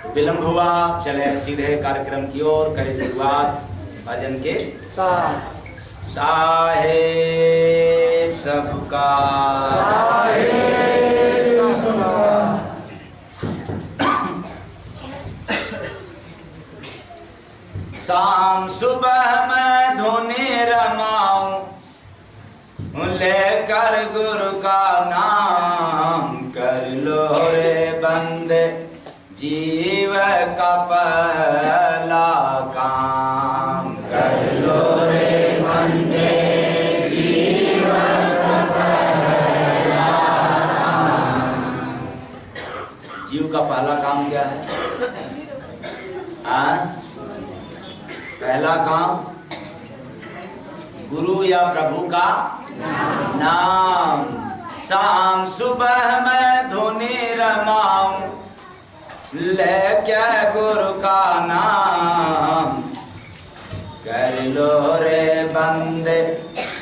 विलंब हुआ, चले सीधे कार्यक्रम की ओर, करें शुरुआत भजन के साथ। साहेब सबका शाम सुबह मैं धुनी रमाऊं, लेकर गुरु का नाम, कर लो रे बंदे जीव का पहला काम, कर लो रे बंदे जीव का पहला काम। जीव का पहला काम क्या है? पहला काम गुरु या प्रभु का नाम। शाम सुबह मैं धुनी रमाऊं, लेके गुरु का नाम, कर लो रे बंदे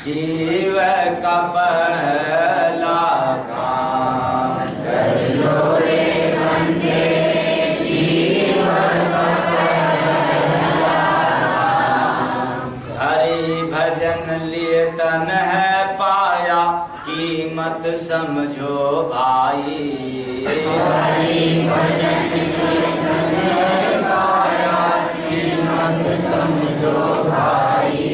जीव का पहला काम, कर लो रे बंदे जीव का पहला काम। हरि भजन लिए तन है पाया, कीमत समझो भाई, हरि भजन लिए तन है पाया, कीमत समझो भाई।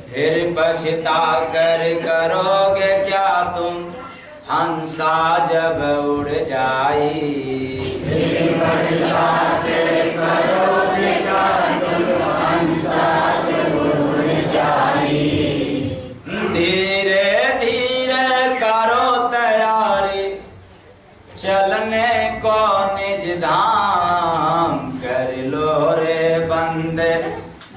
फिर पछता कर करोगे क्या तुम, हंसा जब उड़ जाई, फिर पछता कर करोगे क्या तुम, हंसा जब उड़ जाई। धीरे धीरे करो तैयारी, चलने को निज धाम, कर लो रे बंदे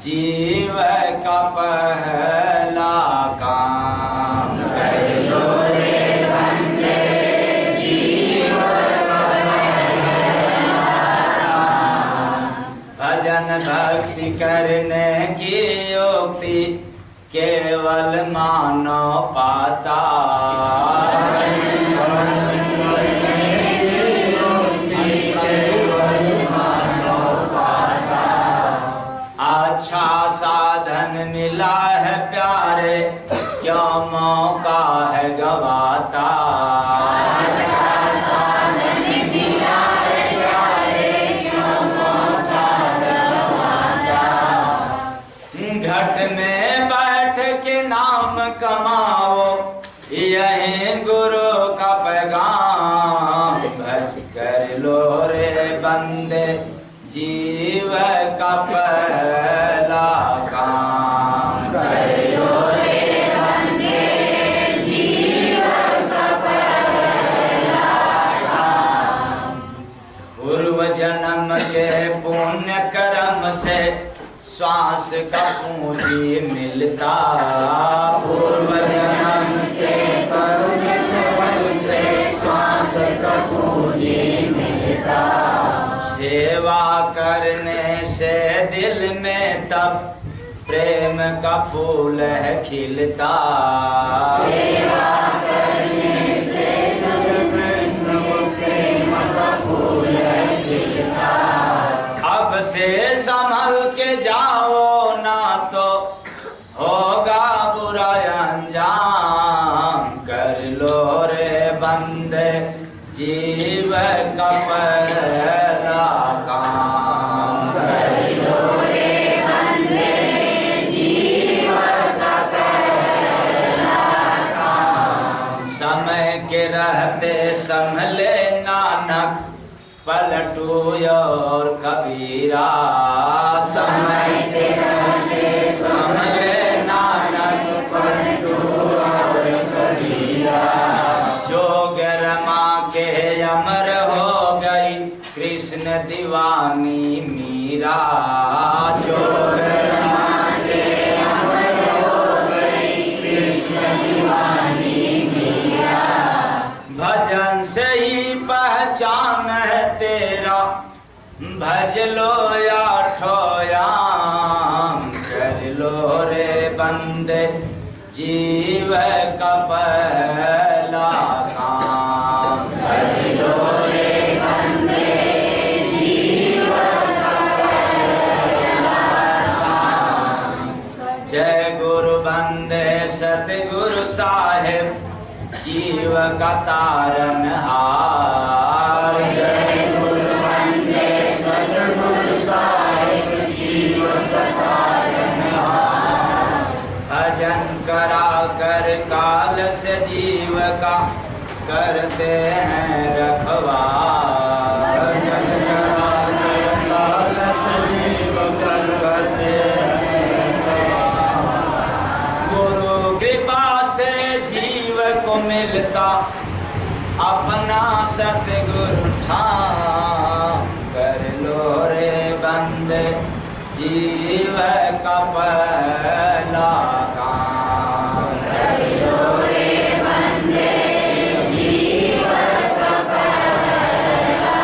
जीव का पहला काम, कर लो रे बंदे जीव का पहला काम। भजन भक्ति करने की युक्ति केवल मानो पाता, अच्छा साधन मिला है प्यारे, क्यों मौका है गवाता, अच्छा साधन मिला है प्यारे, क्यों मौका है गवाता। घट में बैठ के नाम कमाओ, यही गुरु का पैगाम, भज कर लो रे बंदे जीव का पहला काम, कर लो रे बंदे जीव का पहला काम। पूर्व जन्म के पुण्य कर्म से श्वास का पूंजी मिलता, पूर्व जन्म से पुण्य कर्म से श्वास का पूंजी मिलता। सेवा करने से दिल में तब प्रेम का फूल है खिलता, सेवा करने से दिल में प्रेम का फूल है खिलता। अब से संभल के जाओ ना तो होगा बुरा अंजाम, कर लो रे बंदे जीव का पहला काम, कर लो रे बंदे जीव का पहला काम। समय के रहते संभले नानक, पलटू और कबीरा, समय के रहते संभले नानक, पलटू और कबीरा। जोग रमा के अमर हो गई कृष्ण दीवानी मीरा, जोग रमा के अमर हो गई कृष्ण दीवानी मीरा। भजन से ही पहचान है तेरा, भज लो या ठोयाम, कर लो रे बंदे जीव का पहला काम, कर लो रे बंदे जीव सतगुरु साहेब जीव का तारनहार। जय गुरु वंदे सतगुरु साहिब जीव का तारनहार। भजन करा कर काल से जीव का करते हैं रखवार। भजन करा कर काल से जीव का करते हैं रखवार। गुरु कृपा से जीव को मिलता अपना सतगुरु ठाम। कर लो रे बंदे जीव का पहला काम। कर लो रे बंदे जीव का पहला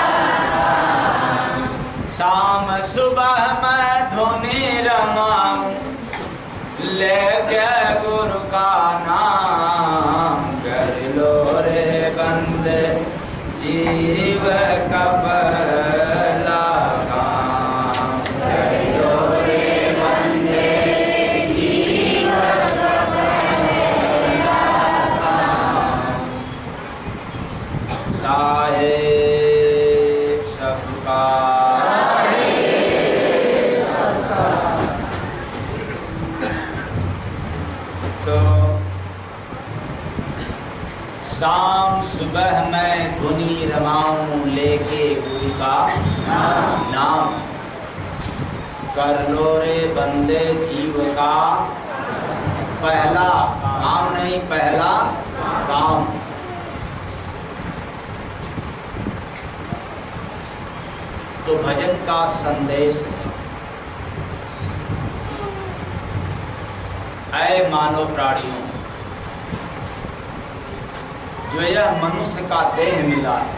काम। शाम सुबह मैं धुनी रमाऊं लेके गुरु का नाम। कर लो रे बंदे जीव का पहला काम। कर लो रे बंदे जीव का पहला काम। साहेब सबका तो शाम सुबह मैं धुनी रमाऊं लेके गुरु का नाम। कर लो रे बंदे जीव का पहला काम, नहीं पहला काम। तो भजन का संदेश है, ऐ मानव प्राणियों, जो यह मनुष्य का देह मिला है,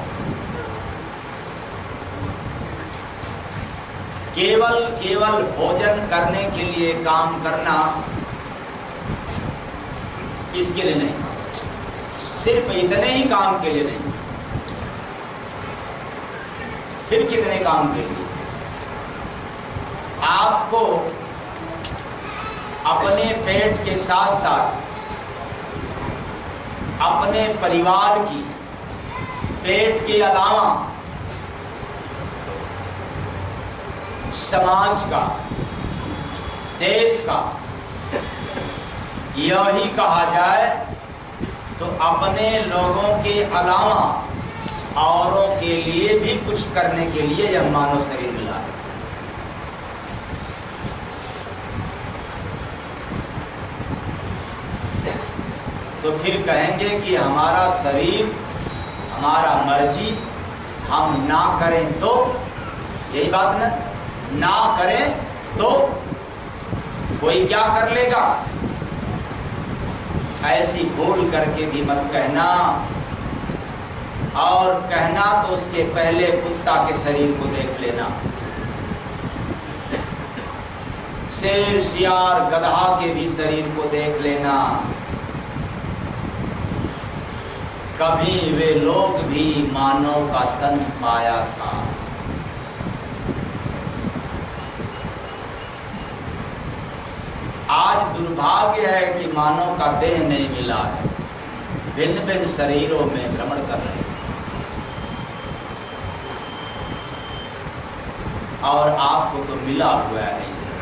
केवल भोजन करने के लिए काम करना, इसके लिए नहीं, सिर्फ इतने ही काम के लिए नहीं, फिर कितने काम के लिए? आपको अपने पेट के साथ साथ अपने परिवार की, पेट के अलावा समाज का, देश का, यही कहा जाए तो अपने लोगों के अलावा औरों के लिए भी कुछ करने के लिए यह मानव शरीर मिला है। तो फिर कहेंगे कि हमारा शरीर, हमारा मर्जी, हम ना करें तो, यही बात ना करें तो कोई क्या कर लेगा? ऐसी भूल करके भी मत कहना, और कहना तो उसके पहले कुत्ता के शरीर को देख लेना। शेर, सियार, गधा के भी शरीर को देख लेना। कभी वे लोग भी मानव का तन पाया था। आज दुर्भाग्य है कि मानव का देह नहीं मिला है, भिन्न भिन्न शरीरों में भ्रमण कर रहे हैं। और आपको तो मिला हुआ है इससे।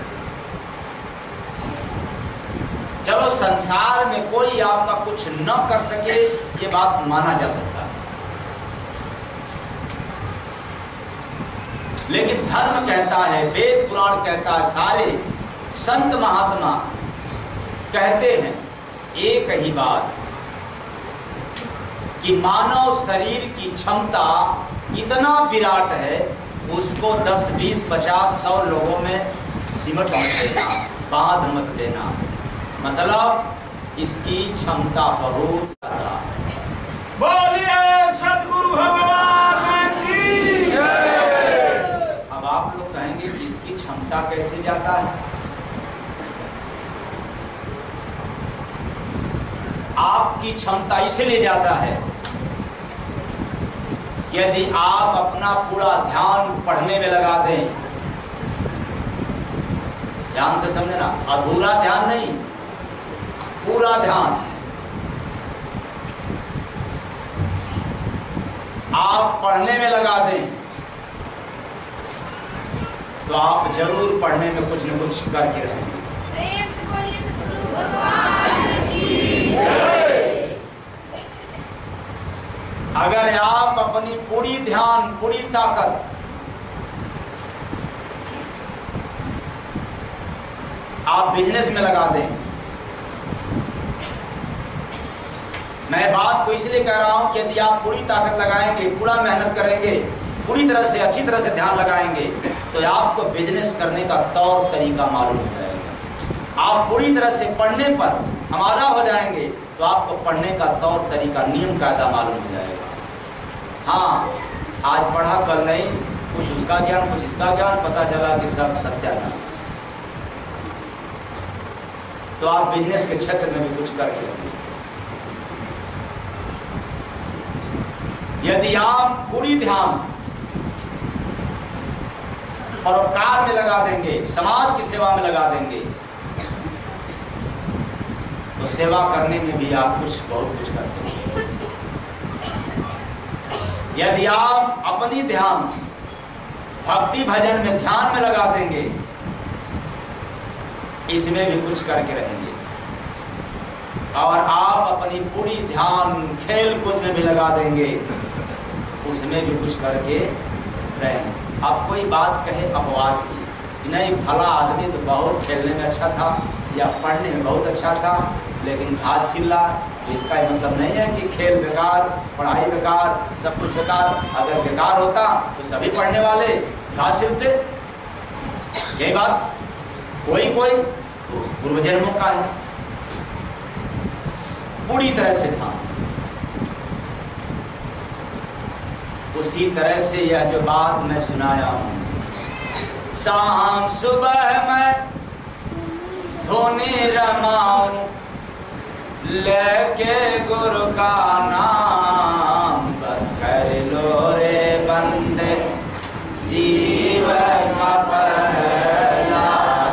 चलो, संसार में कोई आपका कुछ न कर सके, ये बात माना जा सकता है, लेकिन धर्म कहता है, वेद पुराण कहता है, सारे संत महात्मा कहते हैं एक ही बात कि मानव शरीर की क्षमता इतना विराट है, उसको 10, 20, 50, 100 लोगों में सिमट मत देना, बांध मत देना। मतलब इसकी क्षमता बहुत ज्यादा है। बोलिए सतगुरु भगवान की जय। अब आप लोग कहेंगे कि इसकी क्षमता कैसे जाता है? आपकी क्षमता इसलिए जाता है, यदि आप अपना पूरा ध्यान पढ़ने में लगा दें, ध्यान से समझना, अधूरा ध्यान नहीं, पूरा ध्यान। आप पढ़ने में लगा दें तो आप जरूर पढ़ने में कुछ न कुछ करके रहेंगे। प्रेम से बोलिए सतगुरु भगवान की जय। अगर आप अपनी पूरी ध्यान, पूरी ताकत आप बिजनेस में लगा दें, मैं बात को इसलिए कह रहा हूं कि यदि आप पूरी ताकत लगाएंगे, पूरा मेहनत करेंगे, पूरी तरह से अच्छी तरह से ध्यान लगाएंगे तो आपको बिजनेस करने का तौर तरीका मालूम हो जाएगा। आप पूरी तरह से पढ़ने पर आमादा हो जाएंगे तो आपको पढ़ने का तौर तरीका, नियम कायदा मालूम हो जाएगा। हाँ, आज पढ़ा कल नहीं, कुछ उसका ज्ञान कुछ इसका ज्ञान, पता चला कि सब सत्यानाश। तो आप बिजनेस के क्षेत्र में भी कुछ करके रहिए। यदि आप पूरी ध्यान परोपकार में लगा देंगे, समाज की सेवा में लगा देंगे तो सेवा करने में भी आप बहुत कुछ करते हैं। यदि आप अपनी ध्यान भक्ति भजन में, ध्यान में लगा देंगे, इसमें भी कुछ करके रहेंगे। और आप अपनी पूरी ध्यान खेल कूद में भी लगा देंगे, उसमें भी कुछ करके रहेंगे। अब कोई बात कहे अपवाद की कि नहीं भला आदमी तो बहुत खेलने में अच्छा था या पढ़ने में बहुत अच्छा था लेकिन घास सिल्ला, इसका मतलब नहीं है कि खेल बेकार, पढ़ाई बेकार, सब कुछ बेकार। अगर बेकार होता तो सभी पढ़ने वाले घास सिलते। यही बात कोई पूर्व जन्मों का है। पूरी तरह से ध्यान। उसी तरह से यह जो बात मैं सुनाया हूं, शाम सुबह मैं धुनी रमाऊं लेके गुरु का नाम, कर लो रे बंदे जीवन का पहला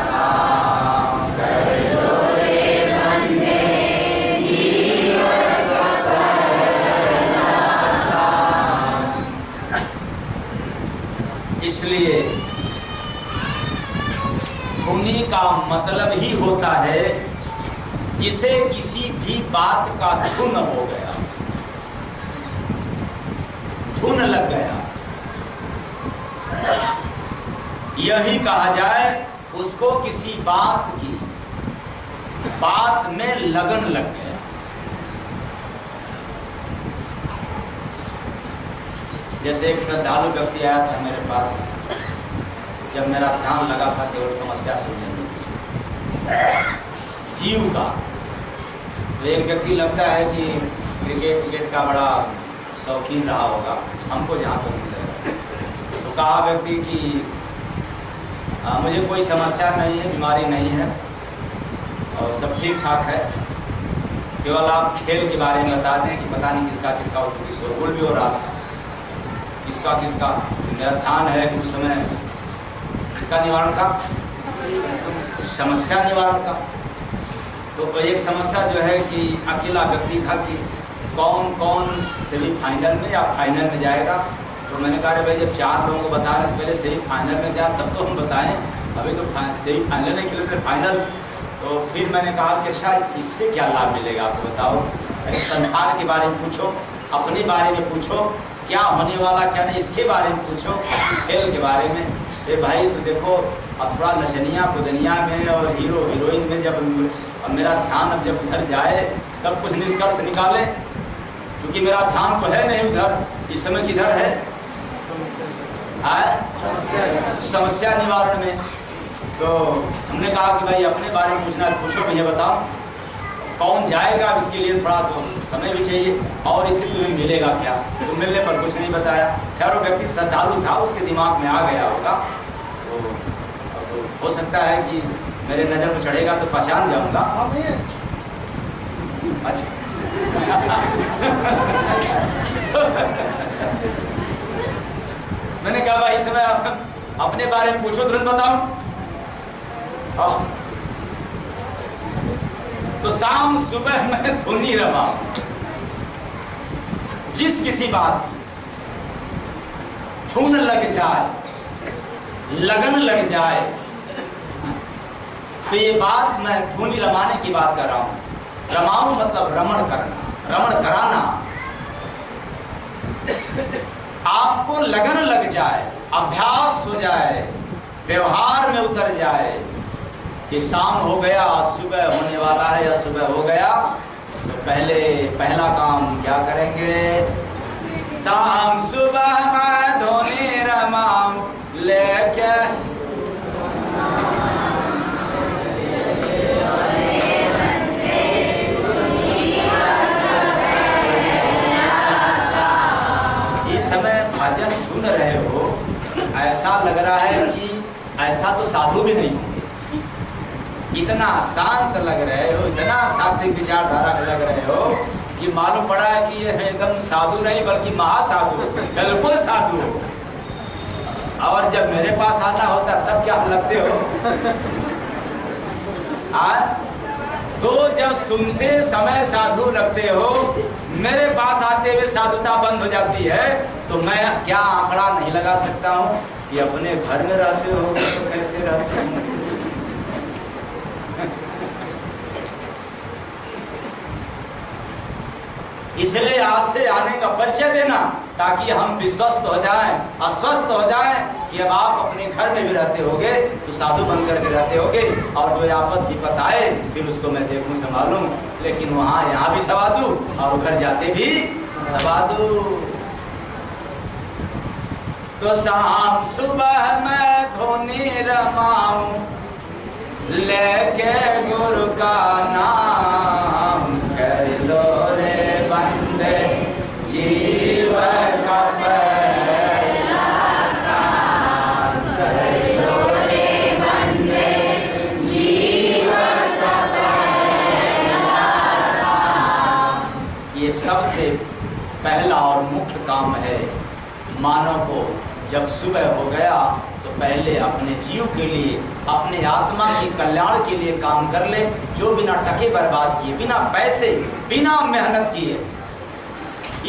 काम, कर लो रे बंदे जीवन का पहला काम। इसलिए धुनी का मतलब ही होता है जिसे किसी भी बात का धुन हो गया, धुन लग गया, यही कहा जाए उसको किसी बात की, बात में लगन लग गया। जैसे एक श्रद्धालु व्यक्ति आया था मेरे पास, जब मेरा ध्यान लगा था केवल समस्या सुनने में जीव का। तो एक व्यक्ति लगता है कि क्रिकेट का बड़ा शौकीन रहा होगा, हमको जहाँ तो मिल रहा। तो कहा व्यक्ति कि मुझे कोई समस्या नहीं है, बीमारी नहीं है और सब ठीक ठाक है, केवल आप खेल के बारे में बता दें कि पता नहीं किसका किसका शोरगुल भी हो रहा था, किसका किसका। मेरा ध्यान है कि उस समय किसका निवारण था, समस्या निवारण का। तो एक समस्या जो है कि अकेला व्यक्ति था कि कौन कौन सेमीफाइनल में या फाइनल में जाएगा। तो मैंने कहा भाई जब 4 लोगों को बता रहे तो पहले सेमीफाइनल में जाए तब तो हम बताएं, अभी तो सेमीफाइनल नहीं खेले थे, फाइनल। तो फिर मैंने कहा कि अच्छा इससे क्या लाभ मिलेगा आपको बताओ। अरे संसार के बारे में पूछो, अपने बारे में पूछो, क्या होने वाला क्या नहीं इसके बारे में पूछो, खेल के बारे में। अरे भाई तो देखो अब थोड़ा नचनिया कुदनिया में और हीरो हीरोइन में जब मेरा ध्यान अब जब उधर जाए तब कुछ निष्कर्ष निकाले, क्योंकि मेरा ध्यान तो है नहीं उधर, इस समय किधर है, समस्या निवारण में। तो हमने कहा कि भाई अपने बारे में पूछना, पूछो भैया बताओ कौन जाएगा, अब इसके लिए थोड़ा तो समय भी चाहिए और इसे तुम्हें मिलेगा क्या। तो मिलने पर कुछ नहीं बताया। खैर वो व्यक्ति श्रद्धालु था, उसके दिमाग में आ गया होगा। तो हो सकता है कि मेरे नज़र में चढ़ेगा तो पहचान जाऊंगा। अच्छा मैंने कहा भाई इस समय अपने बारे में पूछो, तुरंत बताओ। तो शाम सुबह में धुनी रमा, जिस किसी बात की धुन लग जाए, लगन लग जाए, तो ये बात मैं धुनी रमाने की बात कर रहा हूं। रमाऊं मतलब रमण करना, रमण कराना। आपको लगन लग जाए, अभ्यास हो जाए, व्यवहार में उतर जाए कि शाम हो गया, सुबह होने वाला है या सुबह हो गया, तो पहला काम क्या करेंगे? शाम सुबह मैं धोनी रमाऊं लेके इस समय भजन सुन रहे हो, ऐसा लग रहा है कि ऐसा तो साधु भी नहीं होंगे। इतना शांत लग रहे हो, इतना सात्विक विचारधारा लग रहे हो कि मालूम पड़ा है कि ये एकदम साधु नहीं बल्कि महासाधु, बिल्कुल साधु हो। और जब मेरे पास आता होता तब क्या लगते हो? तो जब सुनते समय साधु लगते हो, मेरे पास आते हुए साधुता बंद हो जाती है, तो मैं क्या आंकड़ा नहीं लगा सकता हूँ कि अपने घर में रहते हो तो कैसे रहते हो। इसलिए आज से आने का परिचय देना, ताकि हम विश्वस्त हो जाएं, अस्वस्थ हो जाएं कि अब आप अपने घर में भी रहते होगे तो साधु बन करके रहते होगे, और जो आपद विपत आए फिर उसको मैं देखूं संभालूं, लेकिन वहाँ यहाँ भी सवादू और घर जाते भी सवादू। तो शाम सुबह मैं धुनी रमाऊं लेके गुरु का नाम, कर लो रे बंदे जीवन का पहला काम, कर लो रे बंदे जीवन का पहला काम। ये सबसे पहला और मुख्य काम है। मानव को जब सुबह हो गया तो पहले अपने जीव के लिए, अपने आत्मा के कल्याण के लिए काम कर ले, जो बिना टके बर्बाद किए, बिना पैसे, बिना मेहनत किए।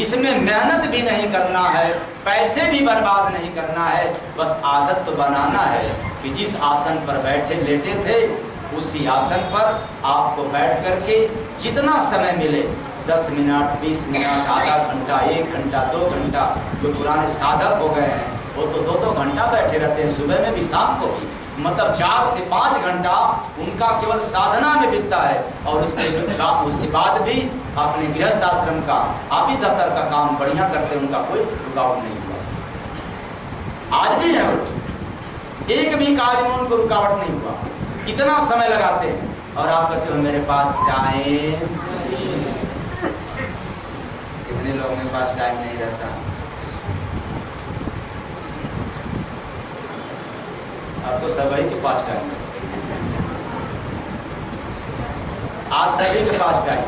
इसमें मेहनत भी नहीं करना है, पैसे भी बर्बाद नहीं करना है, बस आदत तो बनाना है कि जिस आसन पर बैठे लेटे थे उसी आसन पर आपको बैठ करके जितना समय मिले, 10 मिनट, 20 मिनट, आधा घंटा, 1 घंटा, 2 घंटा, जो पुराने साधक हो गए हैं वो तो 2-2 घंटा बैठे रहते हैं, सुबह में भी शाम को भी, मतलब 4 से 5 घंटा उनका केवल साधना में बीतता है। और उसके बाद भी अपने गृहस्थ आश्रम का, ऑफिस दफ्तर का काम बढ़िया करते, उनका कोई रुकावट नहीं हुआ। आज भी है वो, एक भी कार्य में उनको रुकावट नहीं हुआ, इतना समय लगाते हैं। और आप कहते हो मेरे पास टाइम, कितने लोगों के पास टाइम नहीं रहता? अब तो सभी के पास टाइम है, आज सभी के पास टाइम।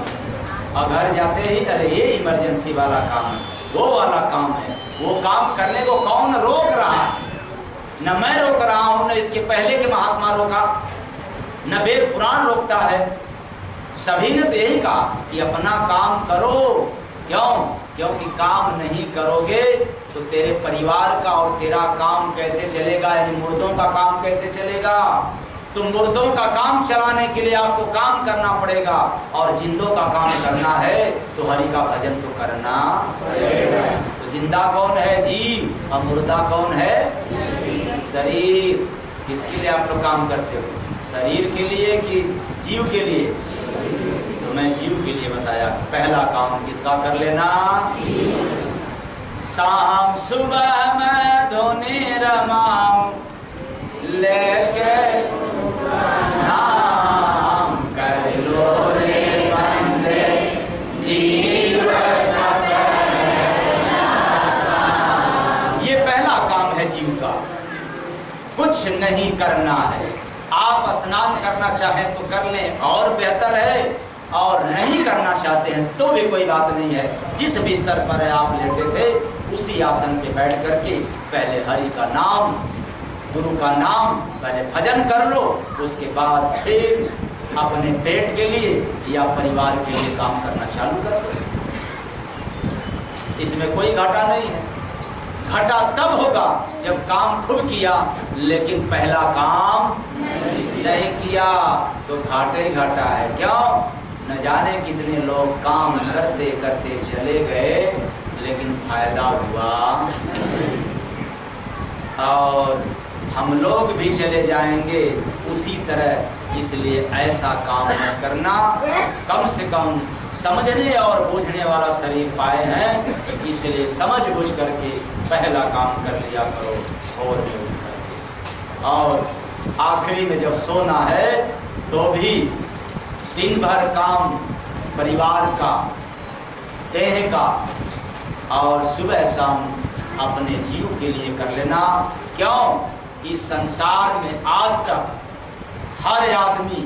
और घर जाते ही अरे ये इमरजेंसी वाला काम है, वो वाला काम है, वो काम करने को कौन रोक रहा है? न मैं रोक रहा हूँ, न इसके पहले के महात्मा रोका, न वेद पुराण रोकता है। सभी ने तो यही कहा कि अपना काम करो। क्यों? क्योंकि काम नहीं करोगे तो तेरे परिवार का और तेरा काम कैसे चलेगा, यानी मुर्दों का काम कैसे चलेगा? तो मुर्दों का काम चलाने के लिए आपको काम करना पड़ेगा, और जिंदों का काम करना है तो हरि का भजन तो करना पड़ेगा। तो जिंदा कौन है? जीव। और मुर्दा कौन है? शरीर। किसके लिए आप लोग काम करते हो? शरीर के लिए कि जीव के लिए? तो मैं जीव के लिए बताया, पहला काम किसका कर लेना? शाम सुबह मैं धुनी रमाऊं लेके नाम, कर लो रे बंदे जीवन का पहला काम। ये पहला काम है जीव का, कुछ नहीं करना है। आप स्नान करना चाहें तो कर लें और बेहतर है, और नहीं करना चाहते हैं तो भी कोई बात नहीं है। जिस बिस्तर पर आप लेटे थे उसी आसन पे बैठ करके पहले हरि का नाम, गुरु का नाम, पहले भजन कर लो, उसके बाद फिर अपने पेट के लिए या परिवार के लिए काम करना चालू कर दो। इसमें कोई घाटा नहीं है। घाटा तब होगा जब काम खूब किया लेकिन पहला काम नहीं किया तो घाटा ही घाटा है। क्यों? न जाने कितने लोग काम करते करते चले गए लेकिन फायदा हुआ और हम लोग भी चले जाएंगे उसी तरह। इसलिए ऐसा काम न करना। कम से कम समझने और बूझने वाला शरीर पाए हैं, इसलिए समझ बूझ करके पहला काम कर लिया करो और में उठ करके। और आखिरी में जब सोना है तो भी दिन भर काम परिवार का, देह का और सुबह शाम अपने जीव के लिए कर लेना। क्यों? इस संसार में आज तक हर आदमी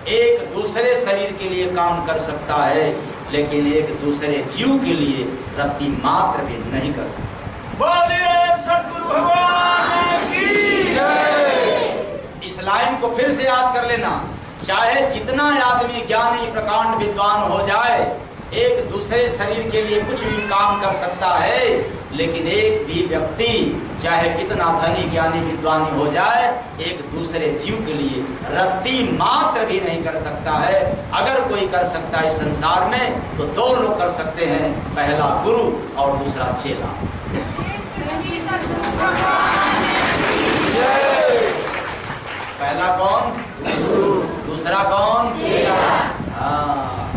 एक दूसरे शरीर के लिए काम कर सकता है लेकिन एक दूसरे जीव के लिए रत्ती मात्र भी नहीं कर सकता। बोलिए सतगुरु भगवान की जय। इस लाइन को फिर से याद कर लेना। चाहे जितना आदमी ज्ञानी प्रकांड विद्वान हो जाए, एक दूसरे शरीर के लिए कुछ भी काम कर सकता है लेकिन एक भी व्यक्ति चाहे कितना धनी ज्ञानी विद्वानी हो जाए, एक दूसरे जीव के लिए रत्ती मात्र भी नहीं कर सकता है। अगर कोई कर सकता है इस संसार में तो दो लोग कर सकते हैं, पहला गुरु और दूसरा चेला। पहला कौन? गुरु। दूसरा कौन? चेला। हाँ,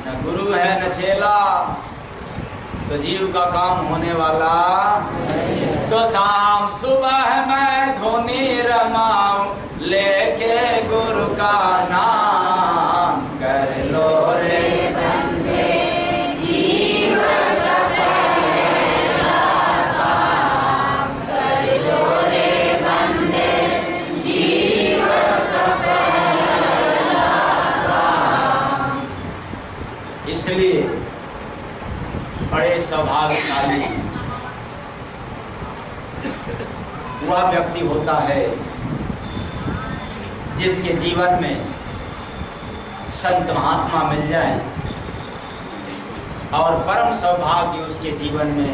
न गुरु है न चेला तो जीव का काम होने वाला नहीं। तो शाम सुबह मैं धुनी रमाऊं लेके गुरु का नाम, कर लो रे बंदे जीव का पहला काम, कर लो रे बंदे जीव का पहला काम। इसलिए बड़े सौभाग्यशाली वह व्यक्ति होता है जिसके जीवन में संत महात्मा मिल जाए, और परम सौभाग्य उसके जीवन में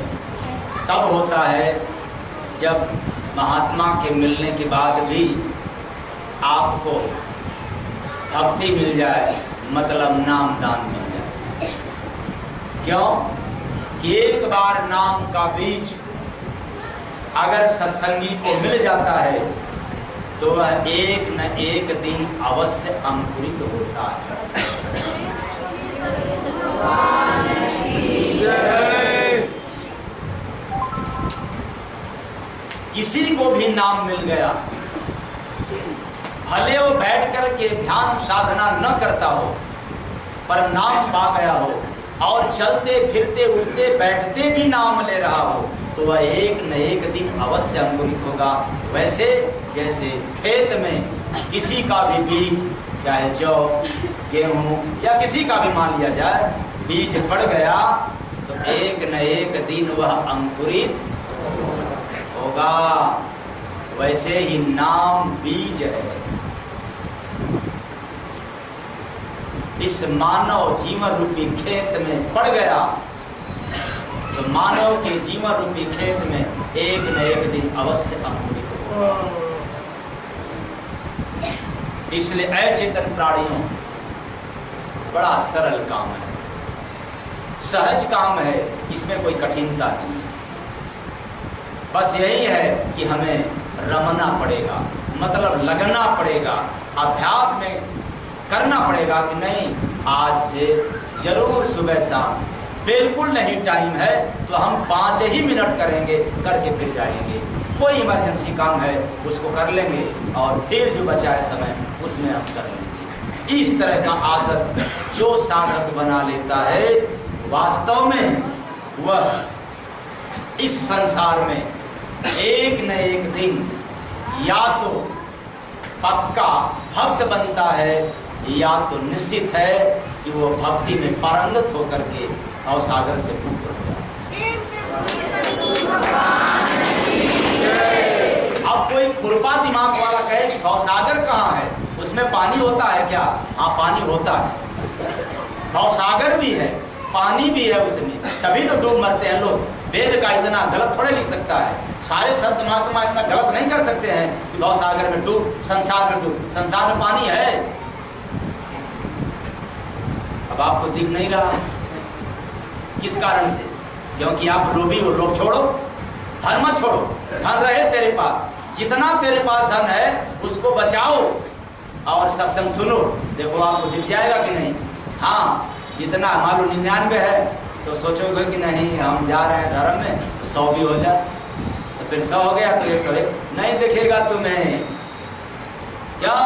तब होता है जब महात्मा के मिलने के बाद भी आपको भक्ति मिल जाए, मतलब नाम दान मिल जाए। क्यों? कि एक बार नाम का बीज अगर सत्संगी को मिल जाता है तो वह एक न एक दिन अवश्य अंकुरित होता है। किसी को भी नाम मिल गया, भले वो बैठ कर के ध्यान साधना न करता हो पर नाम पा गया हो और चलते फिरते उठते बैठते भी नाम ले रहा हो तो वह एक न एक दिन अवश्य अंकुरित होगा। वैसे जैसे खेत में किसी का भी बीज, चाहे जौ गेहूँ या किसी का भी मान लिया जाए, बीज पड़ गया तो एक न एक दिन वह अंकुरित होगा। वैसे ही नाम बीज है। इस मानव जीवन रूपी खेत में पड़ गया तो मानव के जीवन रूपी खेत में एक न एक दिन अवश्य अंकुरित होगा। इसलिए अचेतन प्राणियों, बड़ा सरल काम है, सहज काम है, इसमें कोई कठिनता नहीं। बस यही है कि हमें रमना पड़ेगा, मतलब लगना पड़ेगा, अभ्यास में करना पड़ेगा कि नहीं आज से जरूर सुबह शाम, बिल्कुल नहीं टाइम है तो हम 5 ही मिनट करेंगे, करके फिर जाएंगे। कोई इमरजेंसी काम है उसको कर लेंगे और फिर जो बचा है समय उसमें हम कर लेंगे। इस तरह का आदत जो साधक बना लेता है, वास्तव में वह इस संसार में एक न एक दिन या तो पक्का भक्त बनता है या तो निश्चित है कि वो भक्ति में पारंगत होकर के भवसागर से मुक्त हो जाए। अब कोई खुरपा दिमाग वाला कहे कि भवसागर कहाँ है, उसमें पानी होता है क्या? हाँ पानी होता है, भवसागर भी है, पानी भी है उसमें, तभी तो डूब मरते हैं लोग। वेद का इतना गलत थोड़े लिख सकता है। सारे संत महात्मा इतना गलत नहीं कर सकते हैं कि भवसागर में डूब, संसार में डूब। संसार में पानी है। अब आपको दिख नहीं रहा, किस कारण से? क्योंकि आप लोभी हो। लोभ छोड़ो, धन मत छोड़ो। धन रहे तेरे पास, जितना तेरे पास धन है उसको बचाओ और सत्संग सुनो, देखो आपको दिख जाएगा कि नहीं। हाँ, जितना मान लो 99 है तो सोचोगे कि नहीं हम जा रहे हैं धर्म में तो 100 भी हो जाए, तो फिर 100 हो गया तो 101 नहीं दिखेगा तुम्हें। क्यों?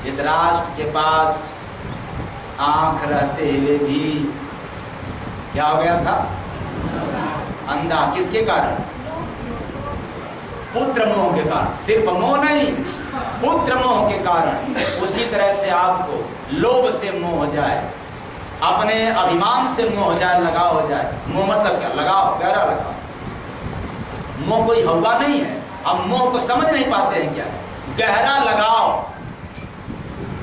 धृतराष्ट्र के पास आंख रहते हुए भी क्या हो गया था? अंधा। किसके कारण? पुत्र मोह के कारण। सिर्फ मोह नहीं, पुत्र मोह के कारण। उसी तरह से आपको लोभ से मोह हो जाए, अपने अभिमान से मोह हो जाए, लगाव हो जाए। मोह मतलब क्या? लगाव, गहरा लगाव। मोह कोई हवा नहीं है, हम मोह को समझ नहीं पाते हैं क्या है। गहरा लगाव।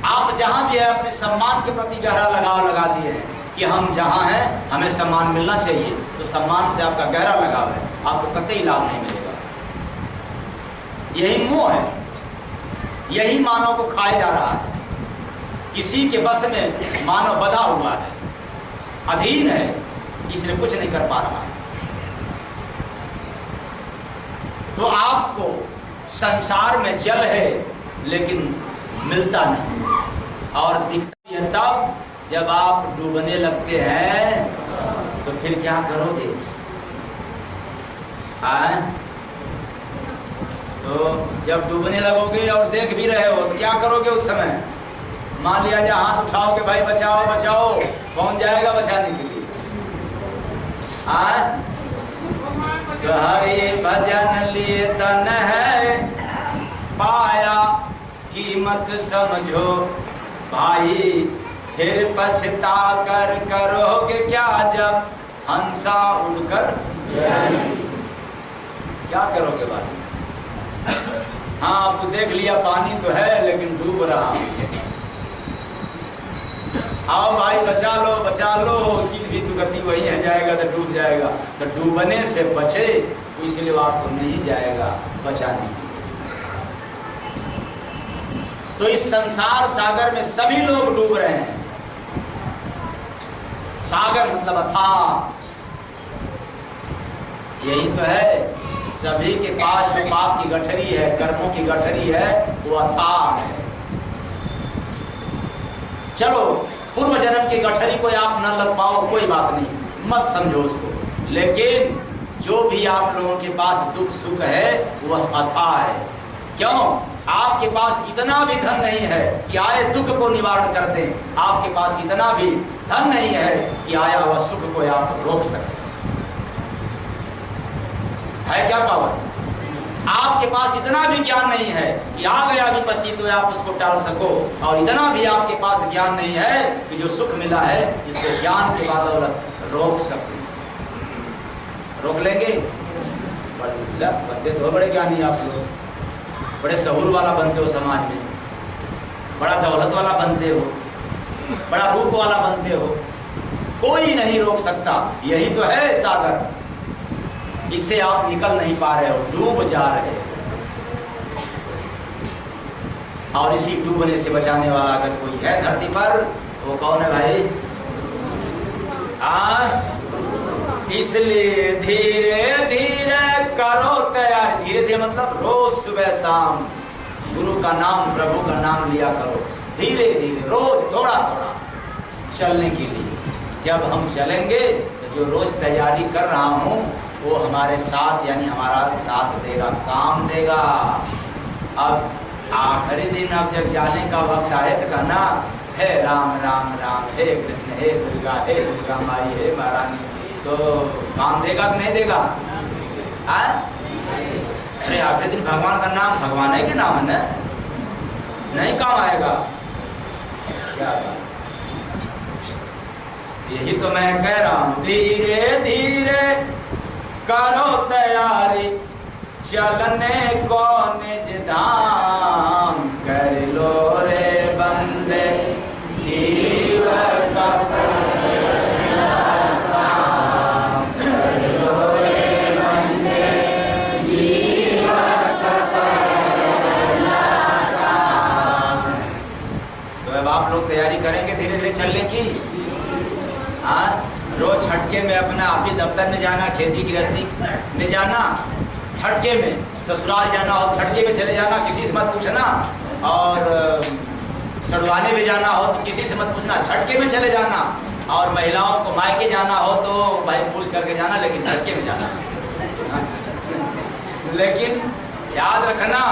आप जहां भी है अपने सम्मान के प्रति गहरा लगाव लगा दिए हैं कि हम जहां हैं हमें सम्मान मिलना चाहिए, तो सम्मान से आपका गहरा लगाव है, आपको कतई लाभ नहीं मिलेगा। यही मोह है, यही मानव को खाए जा रहा है। इसी के बस में मानव बधा हुआ है, अधीन है, इसलिए कुछ नहीं कर पा रहा है। तो आपको संसार में जल है लेकिन मिलता नहीं, और दिखता भी है तब जब आप डूबने लगते हैं। तो फिर क्या करोगे? तो जब डूबने लगोगे और देख भी रहे हो तो क्या करोगे उस समय? मान लिया जाए हाथ उठाओगे, भाई बचाओ बचाओ, कौन जाएगा बचाने के लिए? तो हरि भजन लिए तन है पाया, कीमत समझो भाई, फिर पछता कर करोगे क्या जब हंसा उड़कर? क्या करोगे भाई? हाँ, अब तो देख लिया पानी तो है लेकिन डूब रहा। आओ भाई बचा लो, उसकी भी तो गति वही है, जाएगा तो डूब जाएगा। तो डूबने से बचे, इसलिए आपको नहीं जाएगा बचाने के लिए। तो इस संसार सागर में सभी लोग डूब रहे हैं। सागर मतलब अथाह, यही तो है। सभी के पास जो पाप की गठरी है, कर्मों की गठरी है, वो अथाह है। चलो पूर्व जन्म की गठरी को आप न लग पाओ, कोई बात नहीं, मत समझो उसको, लेकिन जो भी आप लोगों के पास दुख सुख है वह अथाह है। क्यों? आपके पास इतना भी धन नहीं है कि आए दुख को निवारण कर दें, आपके पास इतना भी धन नहीं है कि आया हुआ सुख को आप रोक सकें। है क्या पावर? आपके पास इतना भी ज्ञान नहीं है कि आ गया विपत्ति तो आप उसको टाल सको, और इतना भी आपके पास ज्ञान नहीं है कि जो सुख मिला है इसको ज्ञान के बदौलत रोक सको। रोक लेंगे? बनते तो बड़े ज्ञानी आप लोग, बड़े सहूर वाला बनते हो, समाज में बड़ा दौलत वाला बनते हो, बड़ा रूप वाला बनते हो, कोई नहीं रोक सकता। यही तो है सागर, इससे आप निकल नहीं पा रहे हो, डूब जा रहे हो। और इसी डूबने से बचाने वाला अगर कोई है धरती पर, वो कौन है भाई? इसलिए धीरे धीरे करो तैयारी। धीरे धीरे मतलब रोज सुबह शाम गुरु का नाम, प्रभु का नाम लिया करो, धीरे धीरे रोज थोड़ा थोड़ा चलने के लिए। जब हम चलेंगे तो जो रोज तैयारी कर रहा हूँ वो हमारे साथ, यानी हमारा साथ देगा, काम देगा। अब आखिरी दिन अब जब जाने का वक्त आए तो कहना हे राम राम राम, हे कृष्ण हे दुर्गा माई, हे महारानी, तो काम देगा कि नहीं देगा? अरे आखिरी दिन भगवान का नाम, भगवान है कि नाम है ना, नहीं काम आएगा क्या बात? यही तो मैं कह रहा हूँ, धीरे धीरे करो तैयारी, चलने को निज धाम, कर लो आप लोग तैयारी करेंगे धीरे धीरे चलने की? हाँ, रोज छटके में अपना ऑफिस दफ्तर में जाना, खेती गृहस्थी में जाना, छटके में ससुराल जाना हो छटके में चले जाना, किसी से मत पूछना, और चढ़वाने भी जाना हो तो किसी से मत पूछना, छटके में चले जाना, और महिलाओं को मायके जाना हो तो भाई पूछ करके जाना, लेकिन छटके में जाना। लेकिन याद रखना,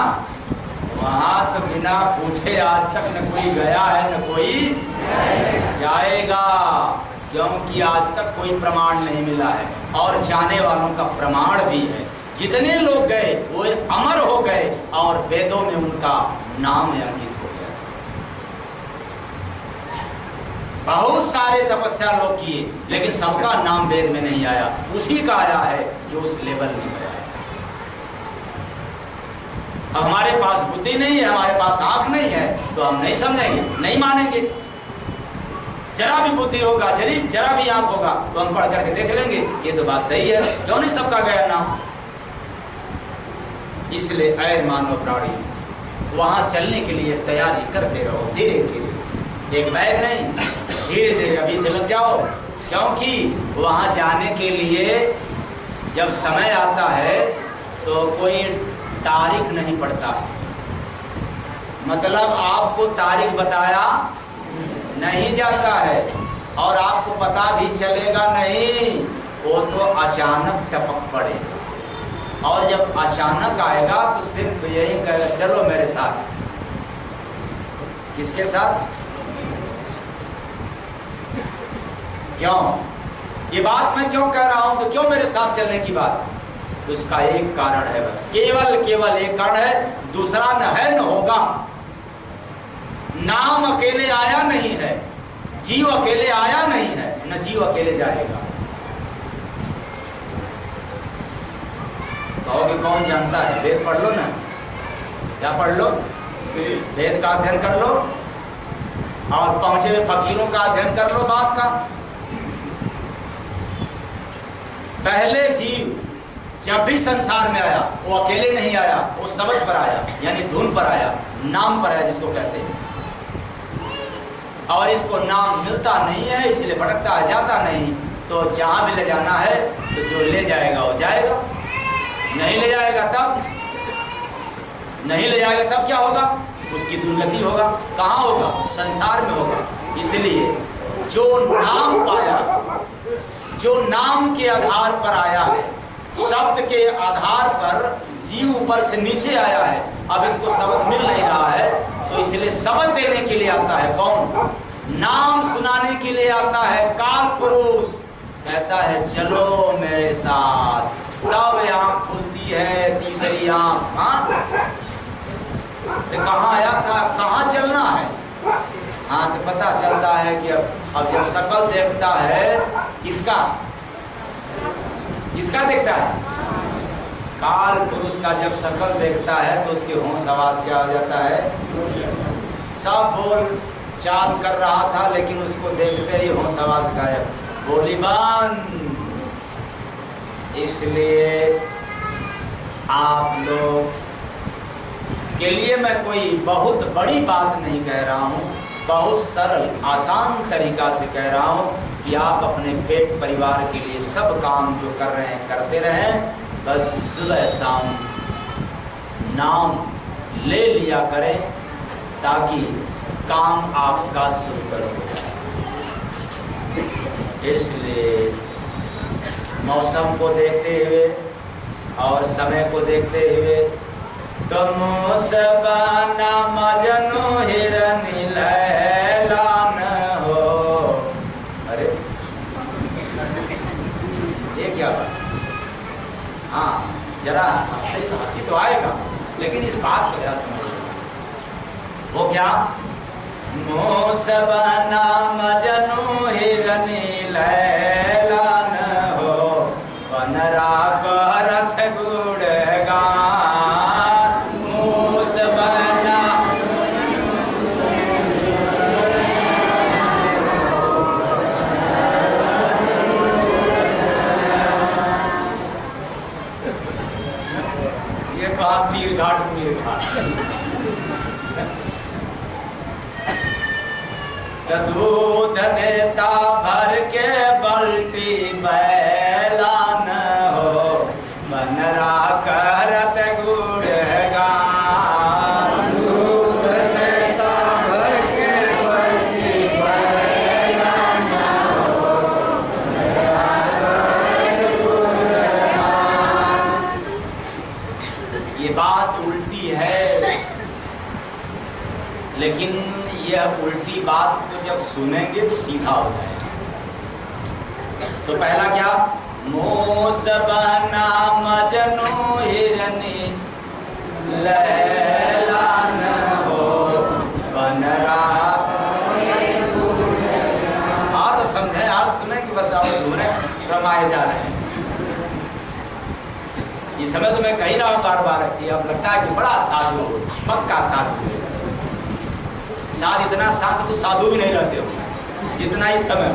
वहाँ तो बिना पूछे आज तक न कोई गया है न कोई जाएगा, क्योंकि आज तक कोई प्रमाण नहीं मिला है, और जाने वालों का प्रमाण भी है। जितने लोग गए वो अमर हो गए और वेदों में उनका नाम अंकित हो गया। बहुत सारे तपस्या लोग किए, लेकिन सबका नाम वेद में नहीं आया, उसी का आया है जो उस लेवल में गया है। अब हमारे पास बुद्धि नहीं है, हमारे पास आंख नहीं है, तो हम नहीं समझेंगे, नहीं मानेंगे। जरा भी बुद्धि होगा, जरा भी आंख होगा, तो हम पढ़ करके देख लेंगे ये तो बात सही है, क्यों नहीं सबका गया नाम। इसलिए ऐ मानव प्राणी, वहां चलने के लिए तैयारी करते रहो, धीरे धीरे, एक बैग नहीं, धीरे धीरे अभी से लग जाओ, क्योंकि वहां जाने के लिए जब समय आता है तो कोई तारीख नहीं पड़ता, मतलब आपको तारीख बताया नहीं जाता है, और आपको पता भी चलेगा नहीं, वो तो अचानक टपक पड़ेगा, और जब अचानक आएगा तो सिर्फ यही कहेगा चलो मेरे साथ। किसके साथ? क्यों ये बात मैं क्यों कह रहा हूं कि क्यों मेरे साथ चलने की बात? उसका एक कारण है, बस केवल एक कारण है, दूसरा न है न होगा। नाम अकेले आया नहीं है, जीव अकेले आया नहीं है, न जीव अकेले जाएगा। कहोगे कौन जानता है? वेद पढ़ लो ना, क्या पढ़ लो? वेद का अध्ययन कर लो, और पहुंचे हुए फकीरों का अध्ययन कर लो बात का। पहले जीव जब भी संसार में आया वो अकेले नहीं आया, वो शब्द पर आया, यानी धुन पर आया, नाम पर आया जिसको कहते हैं। और इसको नाम मिलता नहीं है, इसलिए भटकता है, जाता नहीं। तो जहाँ भी ले जाना है तो जो ले जाएगा वो जाएगा, नहीं ले जाएगा तब नहीं ले जाएगा तब क्या होगा? उसकी दुर्गति होगा। कहाँ होगा? संसार में होगा। इसलिए जो नाम पाया, जो नाम के आधार पर आया है, शब्द के आधार पर जीव ऊपर से नीचे आया है, अब इसको शब्द मिल नहीं रहा है, तो इसलिए शब्द देने के लिए आता है कौन? नाम सुनाने के लिए आता है काल पुरुष, कहता है चलो मेरे साथ, तब आँख खुलती है तीसरी आँख। हाँ, कहाँ आया था, कहाँ चलना है? हाँ, तो पता चलता है कि अब जब शकल देखता है, किसका देखता है? काल पुरुष का जब शकल देखता है तो उसके होश आवाज क्या हो जाता है? सब बोल चाल कर रहा था, लेकिन उसको देखते ही होश आवाज गायब, बोली बंद। इसलिए आप लोग के लिए मैं कोई बहुत बड़ी बात नहीं कह रहा हूँ, बहुत सरल आसान तरीका से कह रहा हूँ कि आप अपने पेट परिवार के लिए सब काम जो कर रहे हैं करते रहें, बस सुबह शाम नाम ले लिया करें, ताकि काम आपका सुंदर हो जाए। इसलिए मौसम को देखते हुए और समय को देखते हुए, तुम सबना मजनू हिरनी लैलान हो। अरे ये क्या बात? हाँ, जरा हंसी तो आएगा, लेकिन इस बात को जरा समझिए। वो क्या? मोसबना मजनू हिरनी लैलान हो, बनरा करथ गुड़गान। मोसबना ये बात तीर घाट मीर घाट। तो दूध देता भर के बल्टी बैला न हो, बनरा करत गुणगान। दूध देता भर के बल्टी बैला न हो, बनरा करत गुणगान। ये बात उल्टी है, लेकिन यह उल्टी बात को जब सुनेंगे तो सीधा हो जाएगा। तो पहला क्या, मोस बना मजनू हिरनी लैला न हो, बनरा। और समझे, आप सुने कि बस आप घूमने रमाए जा रहे हैं। इस समय तो मैं कह रहा हूँ बार बार कि अब लगता है कि बड़ा साधु, पक्का साधु। शायद इतना शांत तो साधु भी नहीं रहते हो जितना इस समय।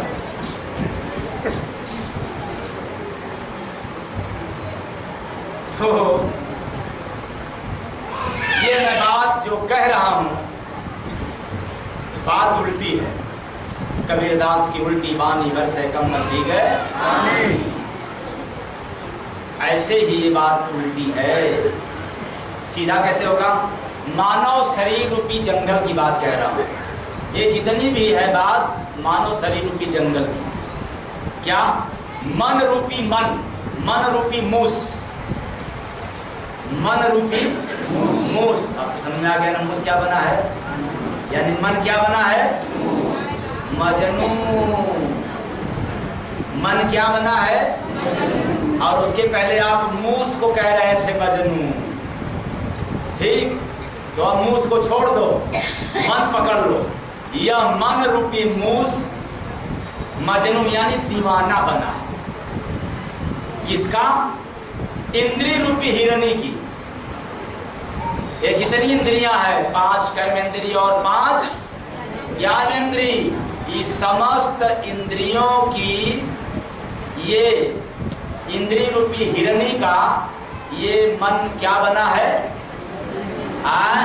तो ये मैं बात जो कह रहा हूं, बात उल्टी है। कबीरदास की उल्टी बानी बरसे कमल दी गए, ऐसे ही ये बात उल्टी है। सीधा कैसे होगा? मानव शरीर रूपी जंगल की बात कह रहा हूं। ये जितनी भी है बात मानव शरीर रूपी जंगल की। क्या? मन रूपी मन रूपी मूस, मन रूपी मूस। अब तो समझ में आ गया ना, मूस क्या बना है? यानी मन क्या बना है? मजनू। मन क्या बना है? और उसके पहले आप मूस को कह रहे थे मजनू। ठीक, तो अब मूस को छोड़ दो, मन पकड़ लो। यह मन रूपी मूस मजनू यानी दीवाना बना। किसका? इंद्रिय रूपी हिरणी की। ये जितनी इंद्रियां हैं, 5 कर्मेंद्रिय और 5 ज्ञानेंद्रिय, ये समस्त इंद्रियों की ये इंद्रिय रूपी हिरणी का ये मन क्या बना है? हाँ,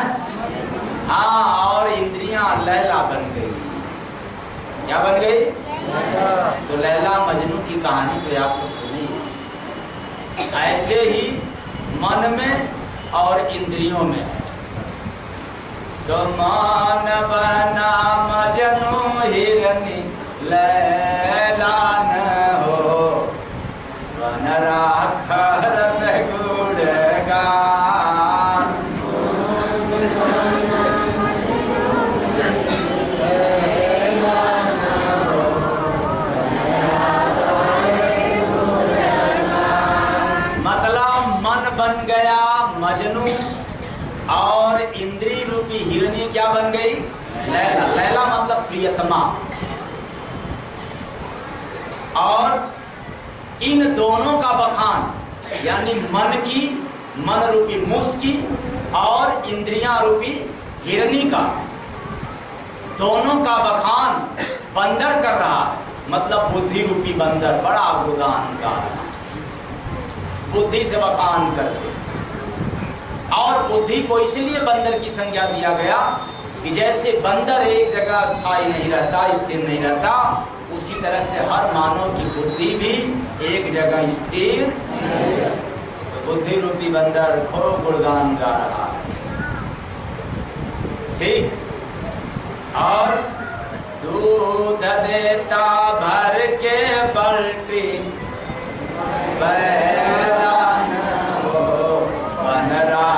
और इंद्रियां लैला बन गई। क्या बन गई? तो लैला मजनू की कहानी तो आपने सुनी। ऐसे ही मन में और इंद्रियों में है। तो मन बना मजनू हिरनी लैला न हो, बनरा करत गुणगान। बन गया मजनू और इंद्रिय रूपी हिरणी क्या बन गई? लैला। लैला मतलब प्रियतमा। और इन दोनों का बखान यानी मन रूपी मूस की और इंद्रियां रूपी हिरणी का, दोनों का बखान बंदर कर रहा है। मतलब बुद्धि रूपी बंदर बड़ा गुणगान गा रहा है, बुद्धि से बखान करके। और बुद्धि को इसलिए बंदर की संज्ञा दिया गया कि जैसे बंदर एक जगह स्थायी नहीं रहता, स्थिर नहीं रहता, उसी तरह से हर मानव की बुद्धि भी एक जगह स्थिर। बुद्धि रूपी बंदर खूब गुणगान गा रहा है। ठीक। और दूध देता भर के बल्टी बैला न हो, बनरा।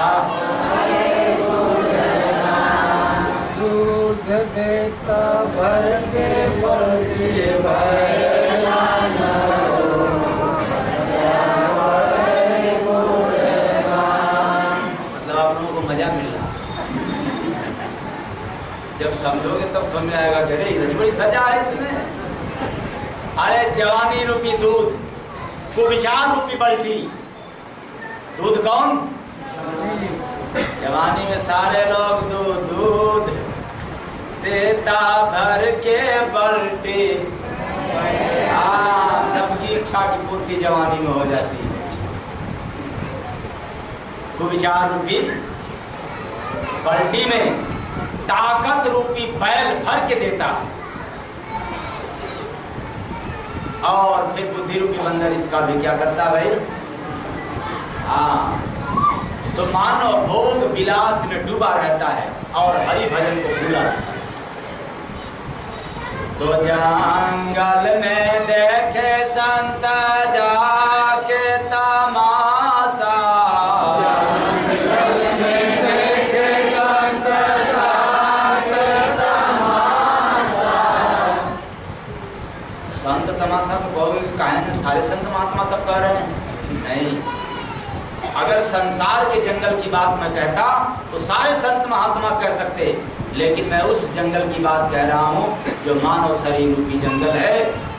दूध देता भर के बल्टी बैला न हो, मतलब आप लोगों को मजा मिल रहा। जब समझोगे तब समझ में आएगा कि अरे इतनी बड़ी सजा है इसमें। अरे जवानी रूपी दूध, कुविचार रूपी बल्टी। दूध कौन? जवानी में सारे लोग दूध देता भर के बल्टी। सबकी इच्छा की पूर्ति जवानी में हो जाती है। कुविचार रूपी बल्टी में ताकत रूपी बैल भर के देता। और फिर बुद्धि रूपी बंदर इसका भी क्या करता है भाई? हाँ, तो मानव भोग विलास में डूबा रहता है और हरि भजन को भूला रहता है। तो जंगल में देखे संत जाके तमाशा, जंगल में देखे संत जाके तमाशा। संत तमाशा तो कहोगे कि काहे ने सारे संत महात्मा तब कह रहे हैं? नहीं, अगर संसार के जंगल की बात मैं कहता तो सारे संत महात्मा कह सकते, लेकिन मैं उस जंगल की बात कह रहा हूँ जो मानव शरीर रूपी जंगल है।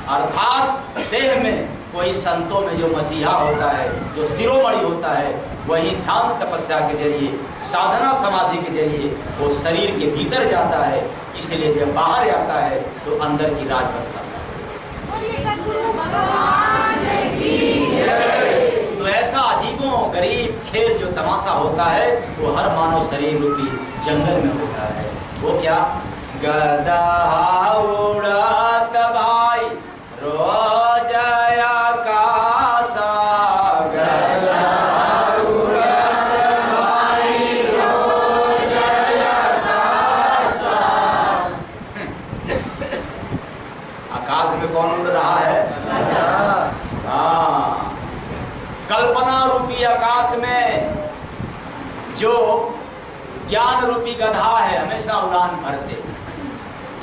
अर्थात देह में कोई संतों में जो मसीहा होता है, जो शिरोमणि होता है, वही ध्यान तपस्या के जरिए, साधना समाधि के जरिए वो शरीर के भीतर जाता है। इसलिए जब बाहर आता है तो अंदर की राज बदलता है। तो ऐसा अजीबों गरीब खेल जो तमाशा होता है वो हर मानव शरीर रूपी जंगल में होता है। वो क्या? गदहा उड़त भाई रोज आकाशा, गदहा उड़त भाई रोज आकाशा। आकाश में कौन उड़ रहा है? हाँ, कल्पना रूपी आकाश में जो ज्ञान रूपी गधा है हमेशा उड़ान भरते।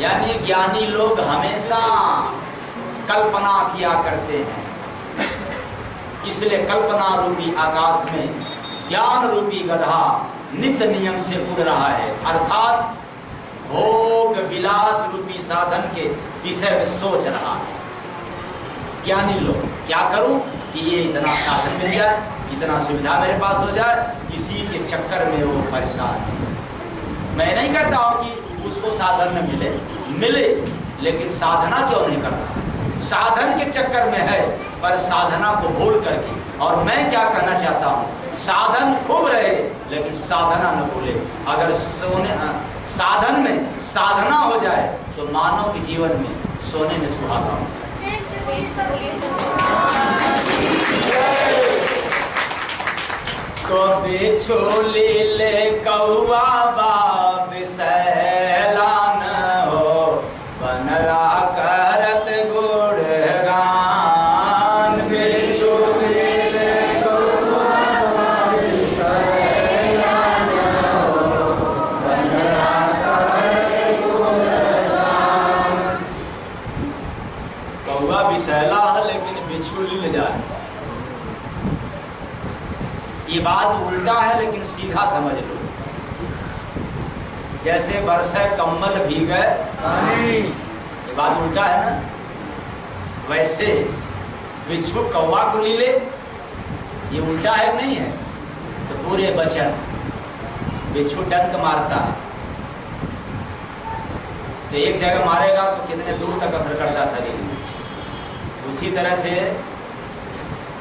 यानी ज्ञानी लोग हमेशा कल्पना किया करते हैं, इसलिए कल्पना रूपी आकाश में ज्ञान रूपी गधा नित्य नियम से उड़ रहा है। अर्थात भोग विलास रूपी साधन के विषय में सोच रहा है। ज्ञानी लोग क्या करूं कि ये इतना साधन मिल जाए, इतना सुविधा मेरे पास हो जाए, इसी के चक्कर में वो परेशान है। मैं नहीं कहता हूं कि उसको साधन न मिले, मिले, लेकिन साधना क्यों नहीं करना? साधन के चक्कर में है, पर साधना को भूल करके। और मैं क्या कहना चाहता हूं, साधन खूब रहे लेकिन साधना न भूले। अगर साधन में साधना हो जाए तो मानव के जीवन में सोने में सुहागा हो। तो बिछोली ले कौआ बाप सैलान हो, बनरा करत गुणगान। बिछोली ले कौआ बाप सैलान हो, बनरा करत गुणगान। कौआ भी सैला है लेकिन बिछोली ले जाए। ये बात उल्टा है लेकिन सीधा समझ लो। जैसे बरसे कम्बल भीगे पानी, ये बात उल्टा है ना। वैसे बिच्छू कौवा को ले ले, ये उल्टा है नहीं है? तो पूरे बचन बिच्छू डंक मारता है तो एक जगह मारेगा तो कितने दूर तक असर करता शरीर में। उसी तरह से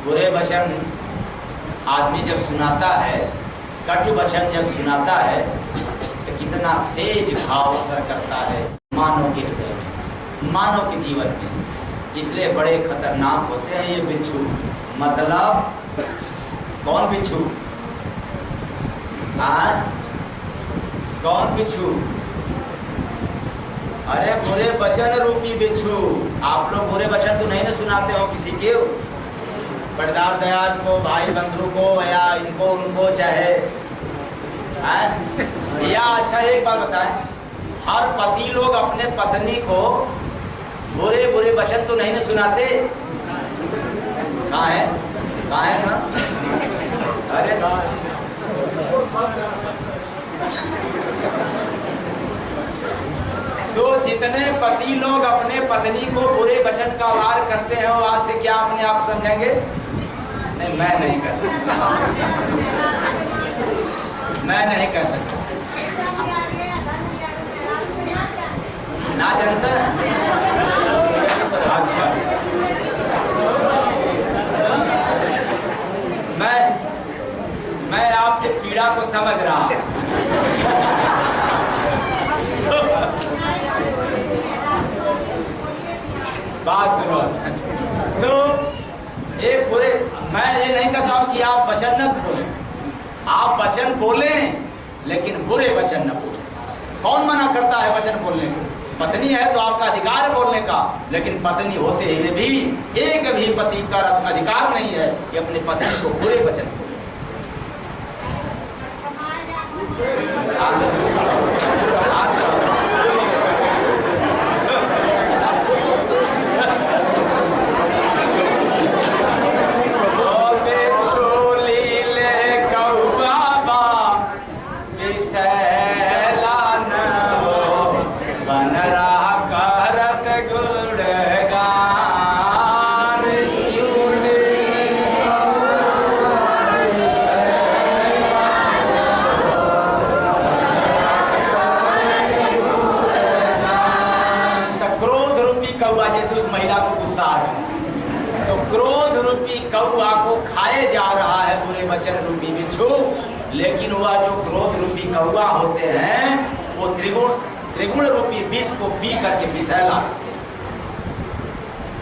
बुरे वचन आदमी जब सुनाता है, कटु वचन जब सुनाता है तो कितना तेज भाव असर करता है मानव के हृदय में, मानव के जीवन में। इसलिए बड़े खतरनाक होते हैं ये बिच्छू। मतलब कौन बिच्छू? कौन बिच्छू? अरे बुरे वचन रूपी बिच्छू। आप लोग बुरे वचन तो नहीं ना सुनाते हो किसी के, बड़दार दयाद को, भाई बंधु को, या इनको उनको, चाहे या अच्छा एक बात बताएं, हर पति लोग अपने पत्नी को बुरे बुरे वचन तो नहीं ना सुनाते? कहाँ है? कहाँ है ना? अरे तो जितने पति लोग अपने पत्नी को बुरे वचन का वार करते हैं वो आज से क्या अपने आप समझेंगे? नहीं, मैं नहीं कह सकता, मैं नहीं कह सकता। ना जानता है? अच्छा, मैं आपके पीड़ा को समझ रहा हूँ। बात सुनो, तो ये पूरे, मैं ये नहीं कहता हूँ कि आप वचन न बोलें, आप वचन बोलें लेकिन बुरे वचन न बोलें। कौन मना करता है वचन बोलने को? पत्नी है तो आपका अधिकार है बोलने का, लेकिन पत्नी होते हुए भी एक भी पति का अधिकार नहीं है कि अपनी पत्नी को बुरे वचन बोले। जैसे उस महिला को गुस्सा आ गया, तो क्रोध रूपी कौआ को खाए जा रहा है बुरे वचन रूपी बिच्छू। लेकिन वह जो क्रोध रूपी कौआ होते हैं वो त्रिगुण रूपी विष को पी करके विषैला,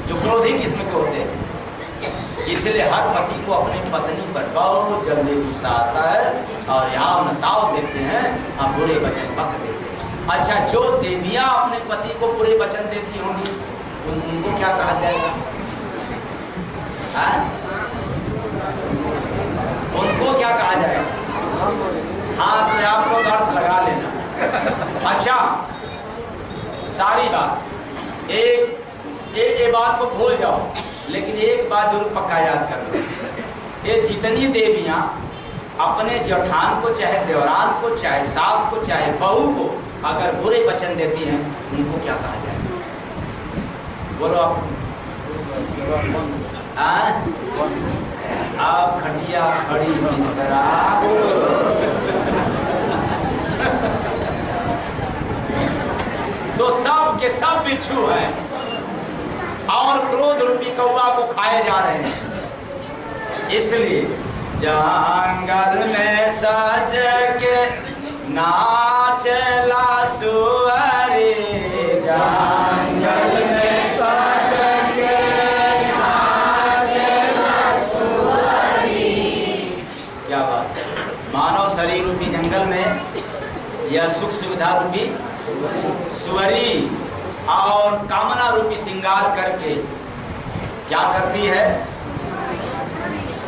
जो क्रोधी किस्म के होते हैं। इसलिए हर पति को अपनी पत्नी पर बहुत जल्दी गुस्सा आता है और यहाँ नताव देते हैं और बुरे वचन बक देते हैं। अच्छा, जो देवियाँ अपने पति को बुरे वचन देती होंगी उनको क्या कहा जाएगा? उनको क्या कहा जाएगा? हाँ, तो आप लोग अर्थ लगा लेना। अच्छा, सारी बात एक बात को भूल जाओ, लेकिन एक बात जरूर पक्का याद कर लो। ये जितनी देवियाँ अपने जेठान को, चाहे देवरान को, चाहे सास को, चाहे बहू को अगर बुरे वचन देती हैं, उनको क्या कहा जाएगा? बोलो आप। आप खटिया खड़ी बिस्तरा तो सब के सब बिच्छू हैं और क्रोध रूपी कौआ को खाए जा रहे हैं। इसलिए जंगल में सज के नाचला सुअरी, जंगल में मानव शरीर रूपी जंगल में यह सुख सुविधा रूपी सुअरी और कामना रूपी श्रृंगार करके क्या करती है?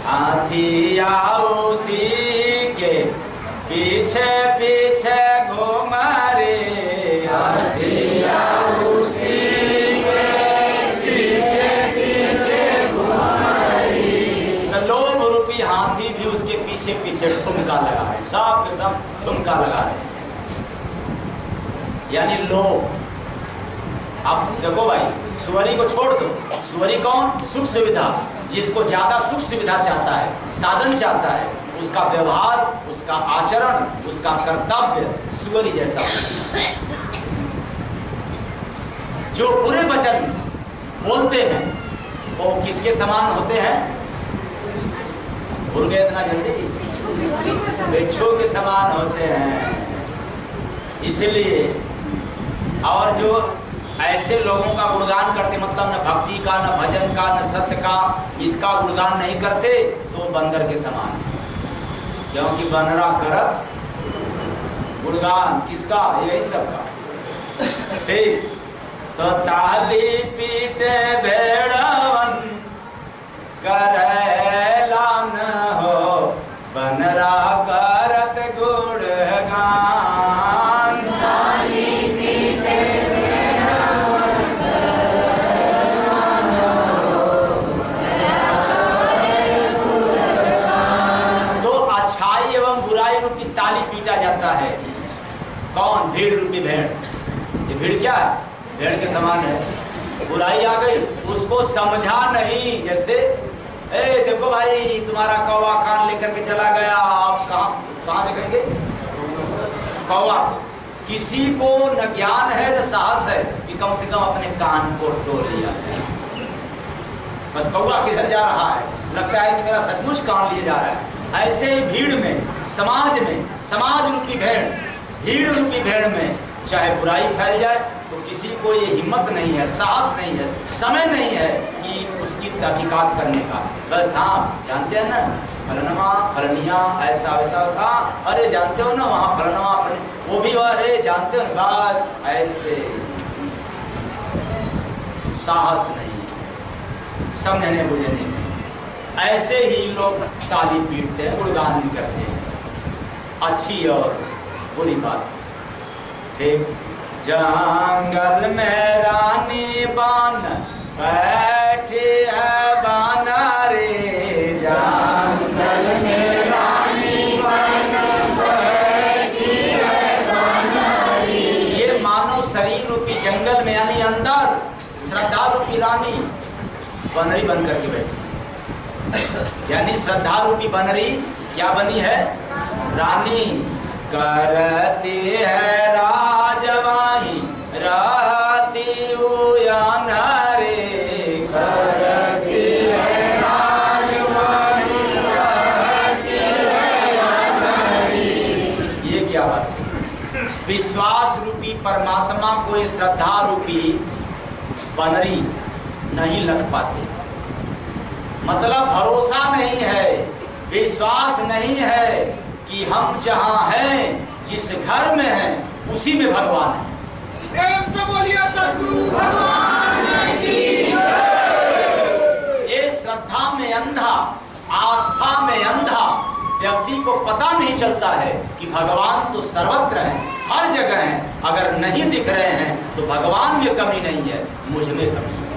हाथिया उसी के पीछे पीछे घूम रे, हाथिया उसी के पीछे पीछे घूम रे। लोभ रूपी हाथी भी उसके पीछे पीछे ठुमका लगा है, सब के सब ठुमका लगा रहे हैं, यानी लोभ। अब देखो भाई, सुअरी को छोड़ दो। सुअरी कौन? सुख सुविधा। जिसको ज्यादा सुख सुविधा चाहता है, साधन चाहता है, उसका व्यवहार, उसका आचरण, उसका कर्तव्य सुअरी जैसा। जो बुरे वचन बोलते हैं वो किसके समान होते हैं? भूल गए इतना जल्दी? बिच्छू के समान होते हैं। इसलिए और जो ऐसे लोगों का गुणगान करते, मतलब न भक्ति का, न भजन का, न सत्य का, इसका गुणगान नहीं करते, तो बंदर के समान है। क्योंकि बंदरा करत गुणगान किसका? यही सबका। ठीक, तो ताली पीटे भेड़वन करेला न हो, बनरा करत गुणगान। ताली पीटा जाता है। कौन? भीड़ रूपी भेड़। ये भीड़ क्या है? भेड़ के समान है। बुराई आ गई, उसको समझा नहीं। जैसे देखो भाई, तुम्हारा कौवा कान लेकर के चला गया, आप कहाँ देखेंगे कौवा? किसी को न ज्ञान है न साहस है कि कम से कम अपने कान को टो लिया। बस कौवा किधर जा रहा है, लगता है कि मेरा सचमुच कान लिए जा रहा है। ऐसे ही भीड़ में, समाज रूपी भेड़, भीड़ रूपी भेड़ में चाहे बुराई फैल जाए, तो किसी को ये हिम्मत नहीं है, साहस नहीं है, समय नहीं है कि उसकी तहकीकात करने का। बस हाँ जानते हैं ना फलनमा फलनिया ऐसा वैसा, हाँ अरे जानते हो ना वहाँ फलनमा फल, वो भी अरे जानते हो ना, बस ऐसे साहस नहीं, समझने बुझने की। ऐसे ही लोग ताली पीटते हैं, गुणगान करते हैं, अच्छी और बुरी बात। ठीक, जंगल में रानी बन बैठी है बानरे, जंगल में रानी बन बैठी है बानरी। ये मानो शरीर रूपी जंगल में यानी अंदर श्रद्धा रूपी रानी बनरी बन करके बैठी, यानी श्रद्धा रूपी बनरी क्या बनी है? रानी। करती है राजवाही रहती उयान रे, करती है राजवाही रहती उयान रे। ये क्या बात है? विश्वास रूपी परमात्मा को ये श्रद्धा रूपी बनरी नहीं लग पाते, मतलब भरोसा नहीं है, विश्वास नहीं है कि हम जहाँ हैं, जिस घर में हैं, उसी में भगवान है। ये श्रद्धा में अंधा, आस्था में अंधा व्यक्ति को पता नहीं चलता है कि भगवान तो सर्वत्र है, हर जगह है। अगर नहीं दिख रहे हैं तो भगवान में कमी नहीं है, मुझ में कमी है।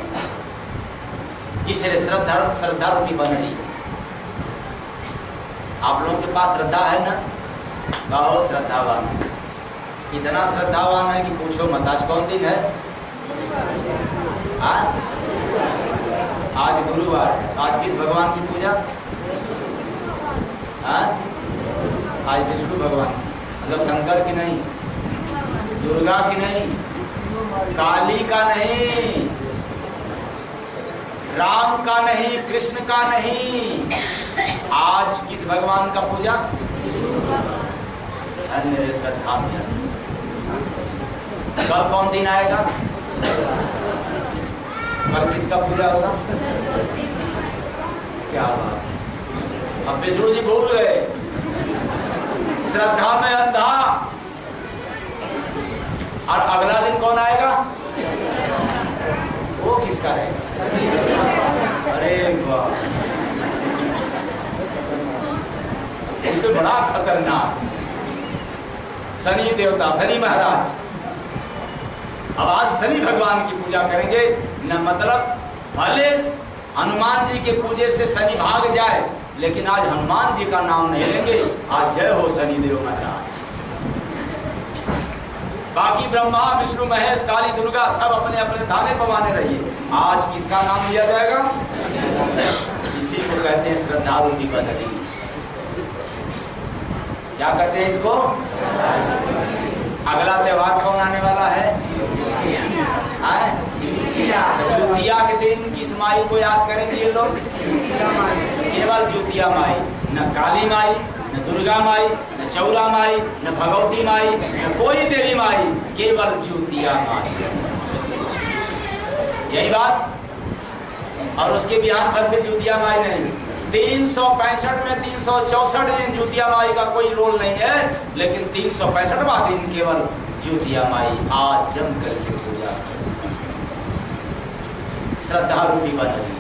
इसलिए श्रद्धा रूपी बनरी। आप लोगों के पास श्रद्धा है ना? बहुत श्रद्धावान, इतना श्रद्धावान है कि पूछो मत। आज कौन दिन है? आज गुरुवार है। आज किस भगवान की पूजा? आज विष्णु भगवान, मतलब शंकर की नहीं, दुर्गा की नहीं, काली का नहीं, राम का नहीं, कृष्ण का नहीं। आज किस भगवान का पूजा? मेरे श्रद्धा में। कल कौन दिन आएगा? कल किसका पूजा होगा? क्या बात है, अब विष्णु जी भूल गए, श्रद्धा में अंधा। और अगला दिन कौन आएगा? वो किसका रहेगा? अरे वाह, ये तो बड़ा खतरनाक। शनि देवता, शनि महाराज। अब आज शनि भगवान की पूजा करेंगे न, मतलब भले हनुमान जी के पूजे से शनि भाग जाए, लेकिन आज हनुमान जी का नाम नहीं लेंगे। आज जय हो शनि देव महाराज। बाकी ब्रह्मा विष्णु महेश काली दुर्गा सब अपने अपने थाने पवाने रहिए, आज किसका नाम लिया जाएगा? इसी को कहते हैं श्रद्धा रूपी बनरी। क्या कहते हैं इसको? अगला त्योहार कौन आने वाला है? जुतिया के दिन किस माई को याद करेंगे ये लोग? केवल जुतिया माई, न काली माई, न दुर्गा माई, न चौरा माई, न भगवती माई, न कोई देवी माई, केवल जुतिया माई। यही बात। और उसके बिहान भर फिर जुतिया माई नहीं। 365 में 364 दिन जुतिया माई का कोई रोल नहीं है, लेकिन 365वां दिन केवल जुतिया माई आज जम करके पूजा। श्रद्धा रूपी बनरी,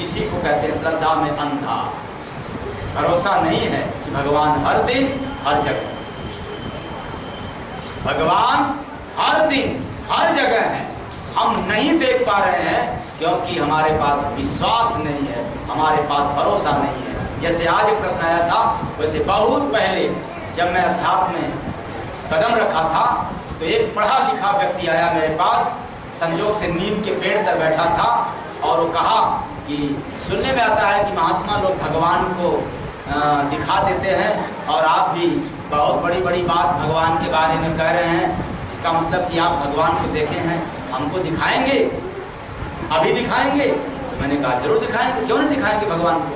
इसी को कहते हैं श्रद्धा में अंधा। भरोसा नहीं है कि भगवान हर दिन हर जगह, भगवान हर दिन हर जगह है। हम नहीं देख पा रहे हैं क्योंकि हमारे पास विश्वास नहीं है, हमारे पास भरोसा नहीं है। जैसे आज एक प्रश्न आया था, वैसे बहुत पहले जब मैं अध्यात्म में कदम रखा था, तो एक पढ़ा लिखा व्यक्ति आया मेरे पास, संजोग से नीम के पेड़ पर बैठा था, और वो कहा कि सुनने में आता है कि महात्मा लोग भगवान को दिखा देते हैं, और आप भी बहुत बड़ी बड़ी बात भगवान के बारे में कह रहे हैं। इसका मतलब कि आप भगवान को देखे हैं, हमको दिखाएंगे? अभी दिखाएंगे? मैंने कहा जरूर दिखाएंगे, क्यों नहीं दिखाएंगे भगवान को?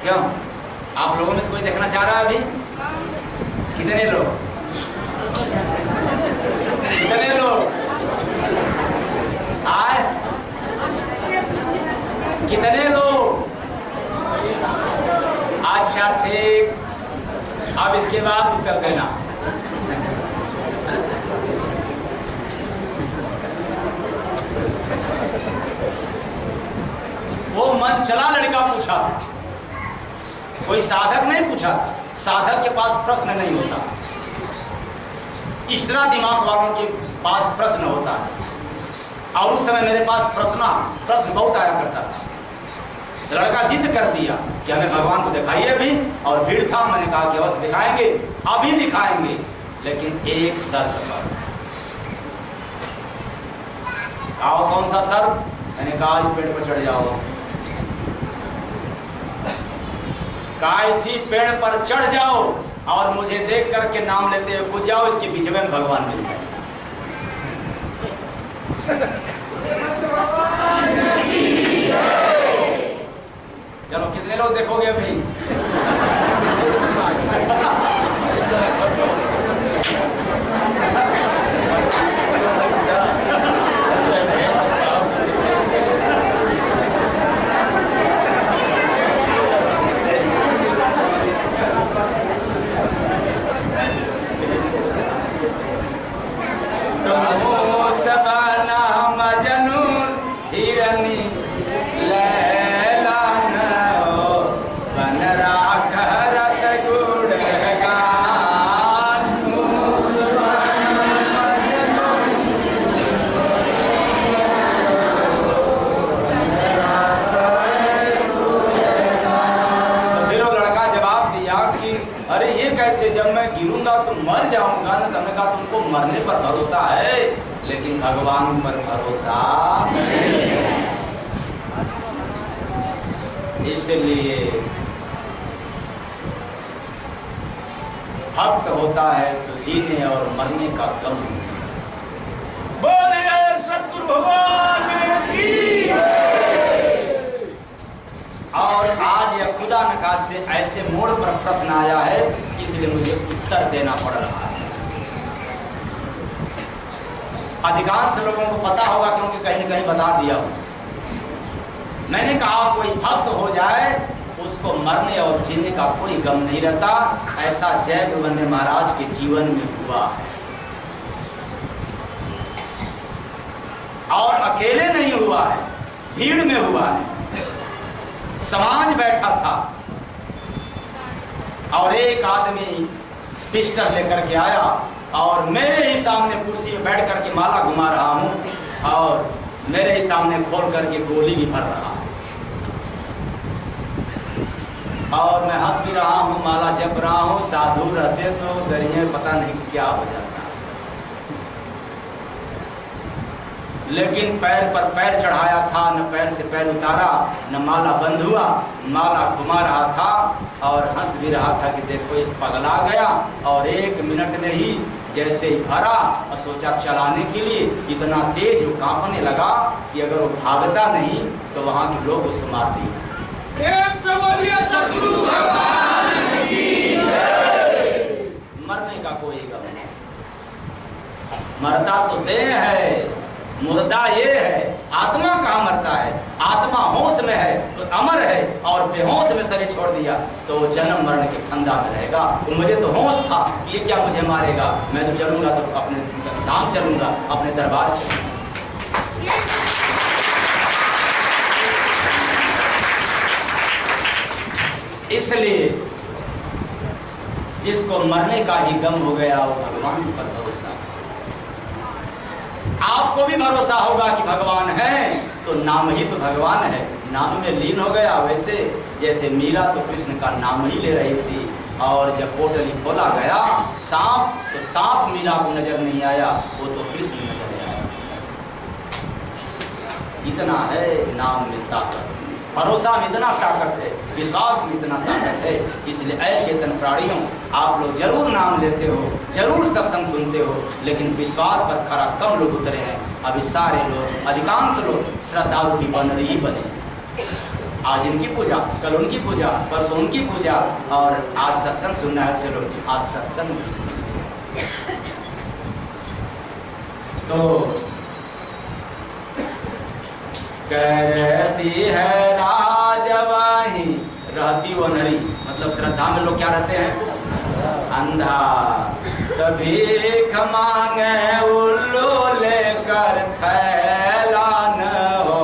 क्यों? आप लोगों में से कोई देखना चाह रहा है अभी? कितने लोग? कितने लोग आए? कितने लोग? अच्छा ठीक, अब इसके बाद उत्तर देना। वो मन चला लड़का पूछा था, कोई साधक नहीं पूछा था। साधक के पास प्रश्न नहीं होता, इस तरह दिमाग वालों के पास प्रश्न होता है। और उस समय मेरे पास प्रश्न बहुत आया करता था। लड़का जिद कर दिया कि हमें भगवान को दिखाइए भी, और भीड़ था। मैंने कहा कि अवश्य दिखाएंगे, अभी दिखाएंगे, लेकिन एक शर्त पर। आओ, कौन सा शर्त? मैंने कहा इस पेड़ पर चढ़ जाओ। कहा इसी पेड़ पर चढ़ जाओ और मुझे देख करके नाम लेते हुए कूद जाओ, इसके पीछे में भगवान मिल जाए। चलो, कितने लोग देखोगे अभी? सबना मजनू हिरनी लैला न बन राखरत गुणगान। फिर वो लड़का जवाब दिया कि अरे ये कैसे, जब मैं गिरूंगा तो मर जाऊंगा ना। तो हमने कहा तुमको मरने पर भरोसा है, लेकिन भगवान पर भरोसा नहीं है। इसलिए भक्त होता है तो जीने और मरने का गम। बोलिए सतगुरु भगवान की। और आज यह खुदा न खास्ते ऐसे मोड़ पर प्रश्न आया है, इसलिए मुझे उत्तर देना पड़ रहा है। अधिकांश लोगों को पता होगा, क्योंकि कहीं न कहीं बता दिया हो। मैंने कहा कोई भक्त हो जाए उसको मरने और जीने का कोई गम नहीं रहता। ऐसा जय गुरुवंदे महाराज के जीवन में हुआ है। और अकेले नहीं हुआ है, भीड़ में हुआ है। समाज बैठा था और एक आदमी पिस्टल लेकर के आया और मेरे ही सामने कुर्सी में बैठ करके माला घुमा रहा हूँ और मेरे ही सामने खोल करके गोली भी भर रहा है। और मैं हंस भी रहा हूँ, माला जप रहा हूँ। साधु रहते तो दरिये पता नहीं क्या हो जाता, लेकिन पैर पर पैर चढ़ाया था, न पैर से पैर उतारा, न माला बंद हुआ। माला घुमा रहा था और हंस भी रहा था कि देखो एक पगला गया। और 1 मिनट में ही जैसे ही भरा और सोचा चलाने के लिए, इतना तेज वो कांपने लगा कि अगर वो भागता नहीं तो वहाँ के लोग उसको मार दिए। प्रेम से बोलिए सतगुरु भगवान की जय। मरने का कोई गम नहीं, मरता तो देह है, मुर्दा ये है। आत्मा कहाँ मरता है? आत्मा होश में है तो अमर है, और बेहोश में शरीर छोड़ दिया तो जन्म मरण के फंदा में रहेगा। तो मुझे तो होश था कि ये क्या मुझे मारेगा, मैं तो चलूंगा तो अपने धाम चलूंगा, अपने दरबार चलूंगा। इसलिए जिसको मरने का ही गम हो गया वो भगवान पर भरोसा। आपको भी भरोसा होगा कि भगवान है तो नाम ही तो भगवान है, नाम में लीन हो गया। वैसे जैसे मीरा तो कृष्ण का नाम ही ले रही थी, और जब पोटली खोला गया सांप, तो सांप मीरा को नजर नहीं आया, वो तो कृष्ण नजर आया। इतना है नाम में ताकत, भरोसा में इतना ताकत है, विश्वास में इतना ताकत है। इसलिए ऐ चेतन प्राणियों, आप लोग जरूर नाम लेते हो, जरूर सत्संग सुनते हो, लेकिन विश्वास पर खरा कम लोग उतरे हैं। अभी सारे लोग, अधिकांश लोग श्रद्धालु की बनर ही बने। आज इनकी पूजा, कल उनकी पूजा, परसों उनकी पूजा, और आज सत्संग सुनना है, चलो आज सत्संग भी सुनिए। तो कहती है राजवाही रहती वनहरी, मतलब श्रद्धा में लोग क्या रहते हैं, अंधा। तभी मांगे उल्लू लेकर थैला न हो,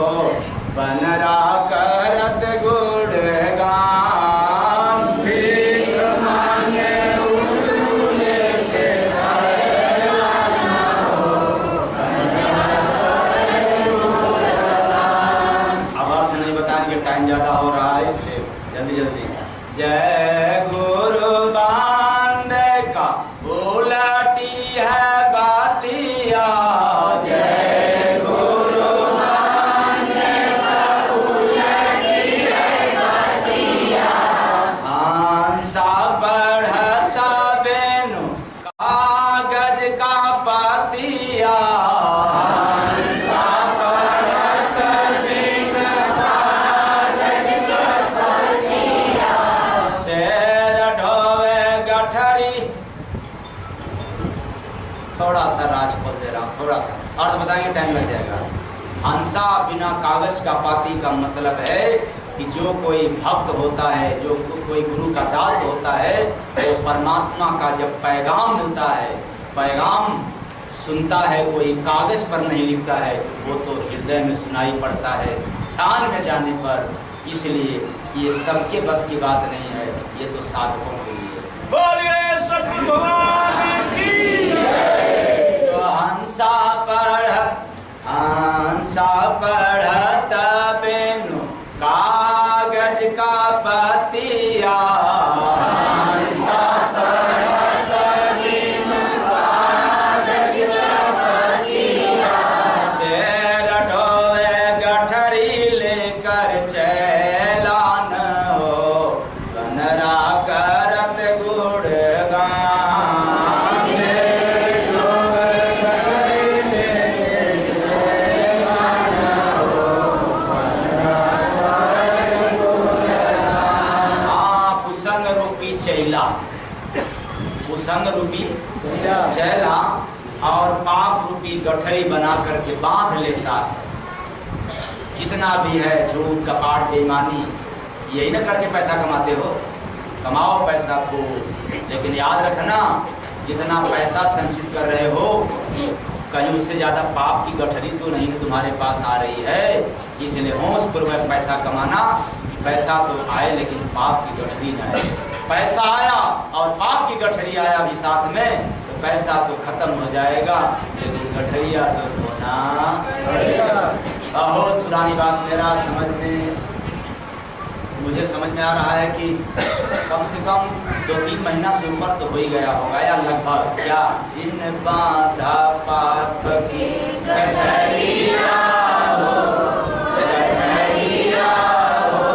बनरा करत गुणगान। भीख मांगे उल्लू लेके थैला न हो, बनरा करत गुणगान। अब अर्थ नहीं बताएंगे, टाइम ज़्यादा हो रहा है, इसलिए जल्दी जल्दी। जय गुरु बांधे का उलटी है बातिया, जय गुरु बांधे का उलटी है बातिया। हंसा पढ़ता बेनु कागज का पातिया, हंसा पढ़ता बेनु कागज का पातिया। शेर ढोवे गठरी, थोड़ा सा राज खोल दे रहा हूँ, थोड़ा सा अर्थ बताएंगे, टाइम लग जाएगा। हंसा बिना कागज का पाती का मतलब है कि जो कोई भक्त होता है, जो कोई गुरु का दास होता है, वो परमात्मा का जब पैगाम मिलता है, पैगाम सुनता है, कोई कागज पर नहीं लिखता है, वो तो हृदय में सुनाई पड़ता है ध्यान में जाने पर। इसलिए ये सबके बस की बात नहीं है, ये तो साधकों के लिए। बोलिए सतगुरु भगवान की जय। तो हंसा पढ़त बेनु कागज का पतिया, हंसा पढ़त बेनु कागज का पतिया। शेर ढोवे गठरी लेकर चैला न हो, बनरा करत गुणगान। कुसंग रूपी चैला, कुसंग रूपी चैला और पाप रूपी गठरी बना करके बांध लेता है। जितना भी है झूठ कपाट बेईमानी, यही ना करके पैसा कमाते हो, कमाओ पैसा खूब, लेकिन याद रखना जितना पैसा संचित कर रहे हो कहीं उससे ज़्यादा पाप की गठरी तो नहीं तुम्हारे पास आ रही है। इसलिए होशपूर्वक पैसा कमाना, पैसा तो आए लेकिन पाप की गठरी न आए। पैसा आया और पाप की गठरी आया भी साथ में, तो पैसा तो खत्म हो जाएगा लेकिन गठरिया तो होना। बहुत पुरानी बात, मेरा समझ में, मुझे समझ में आ रहा है कि कम से कम 2-3 महीना से ऊपर तो हो ही गया होगा, या लगभग। क्या जिन बांधा पाप की गठरिया हो, गठरिया हो,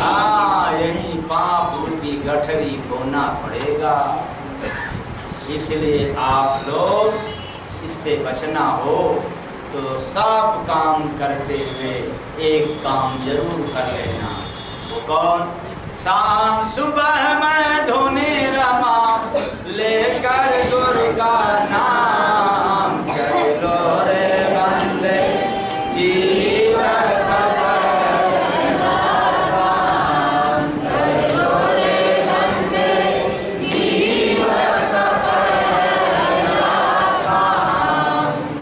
हाँ यही पाप रूपी गठरी होना पड़ेगा। इसलिए आप लोग इससे बचना हो तो सब काम करते हुए एक काम जरूर कर लेना। वो कौन? शाम सुबह मैं धोने रमा लेकर गुरु का नाम।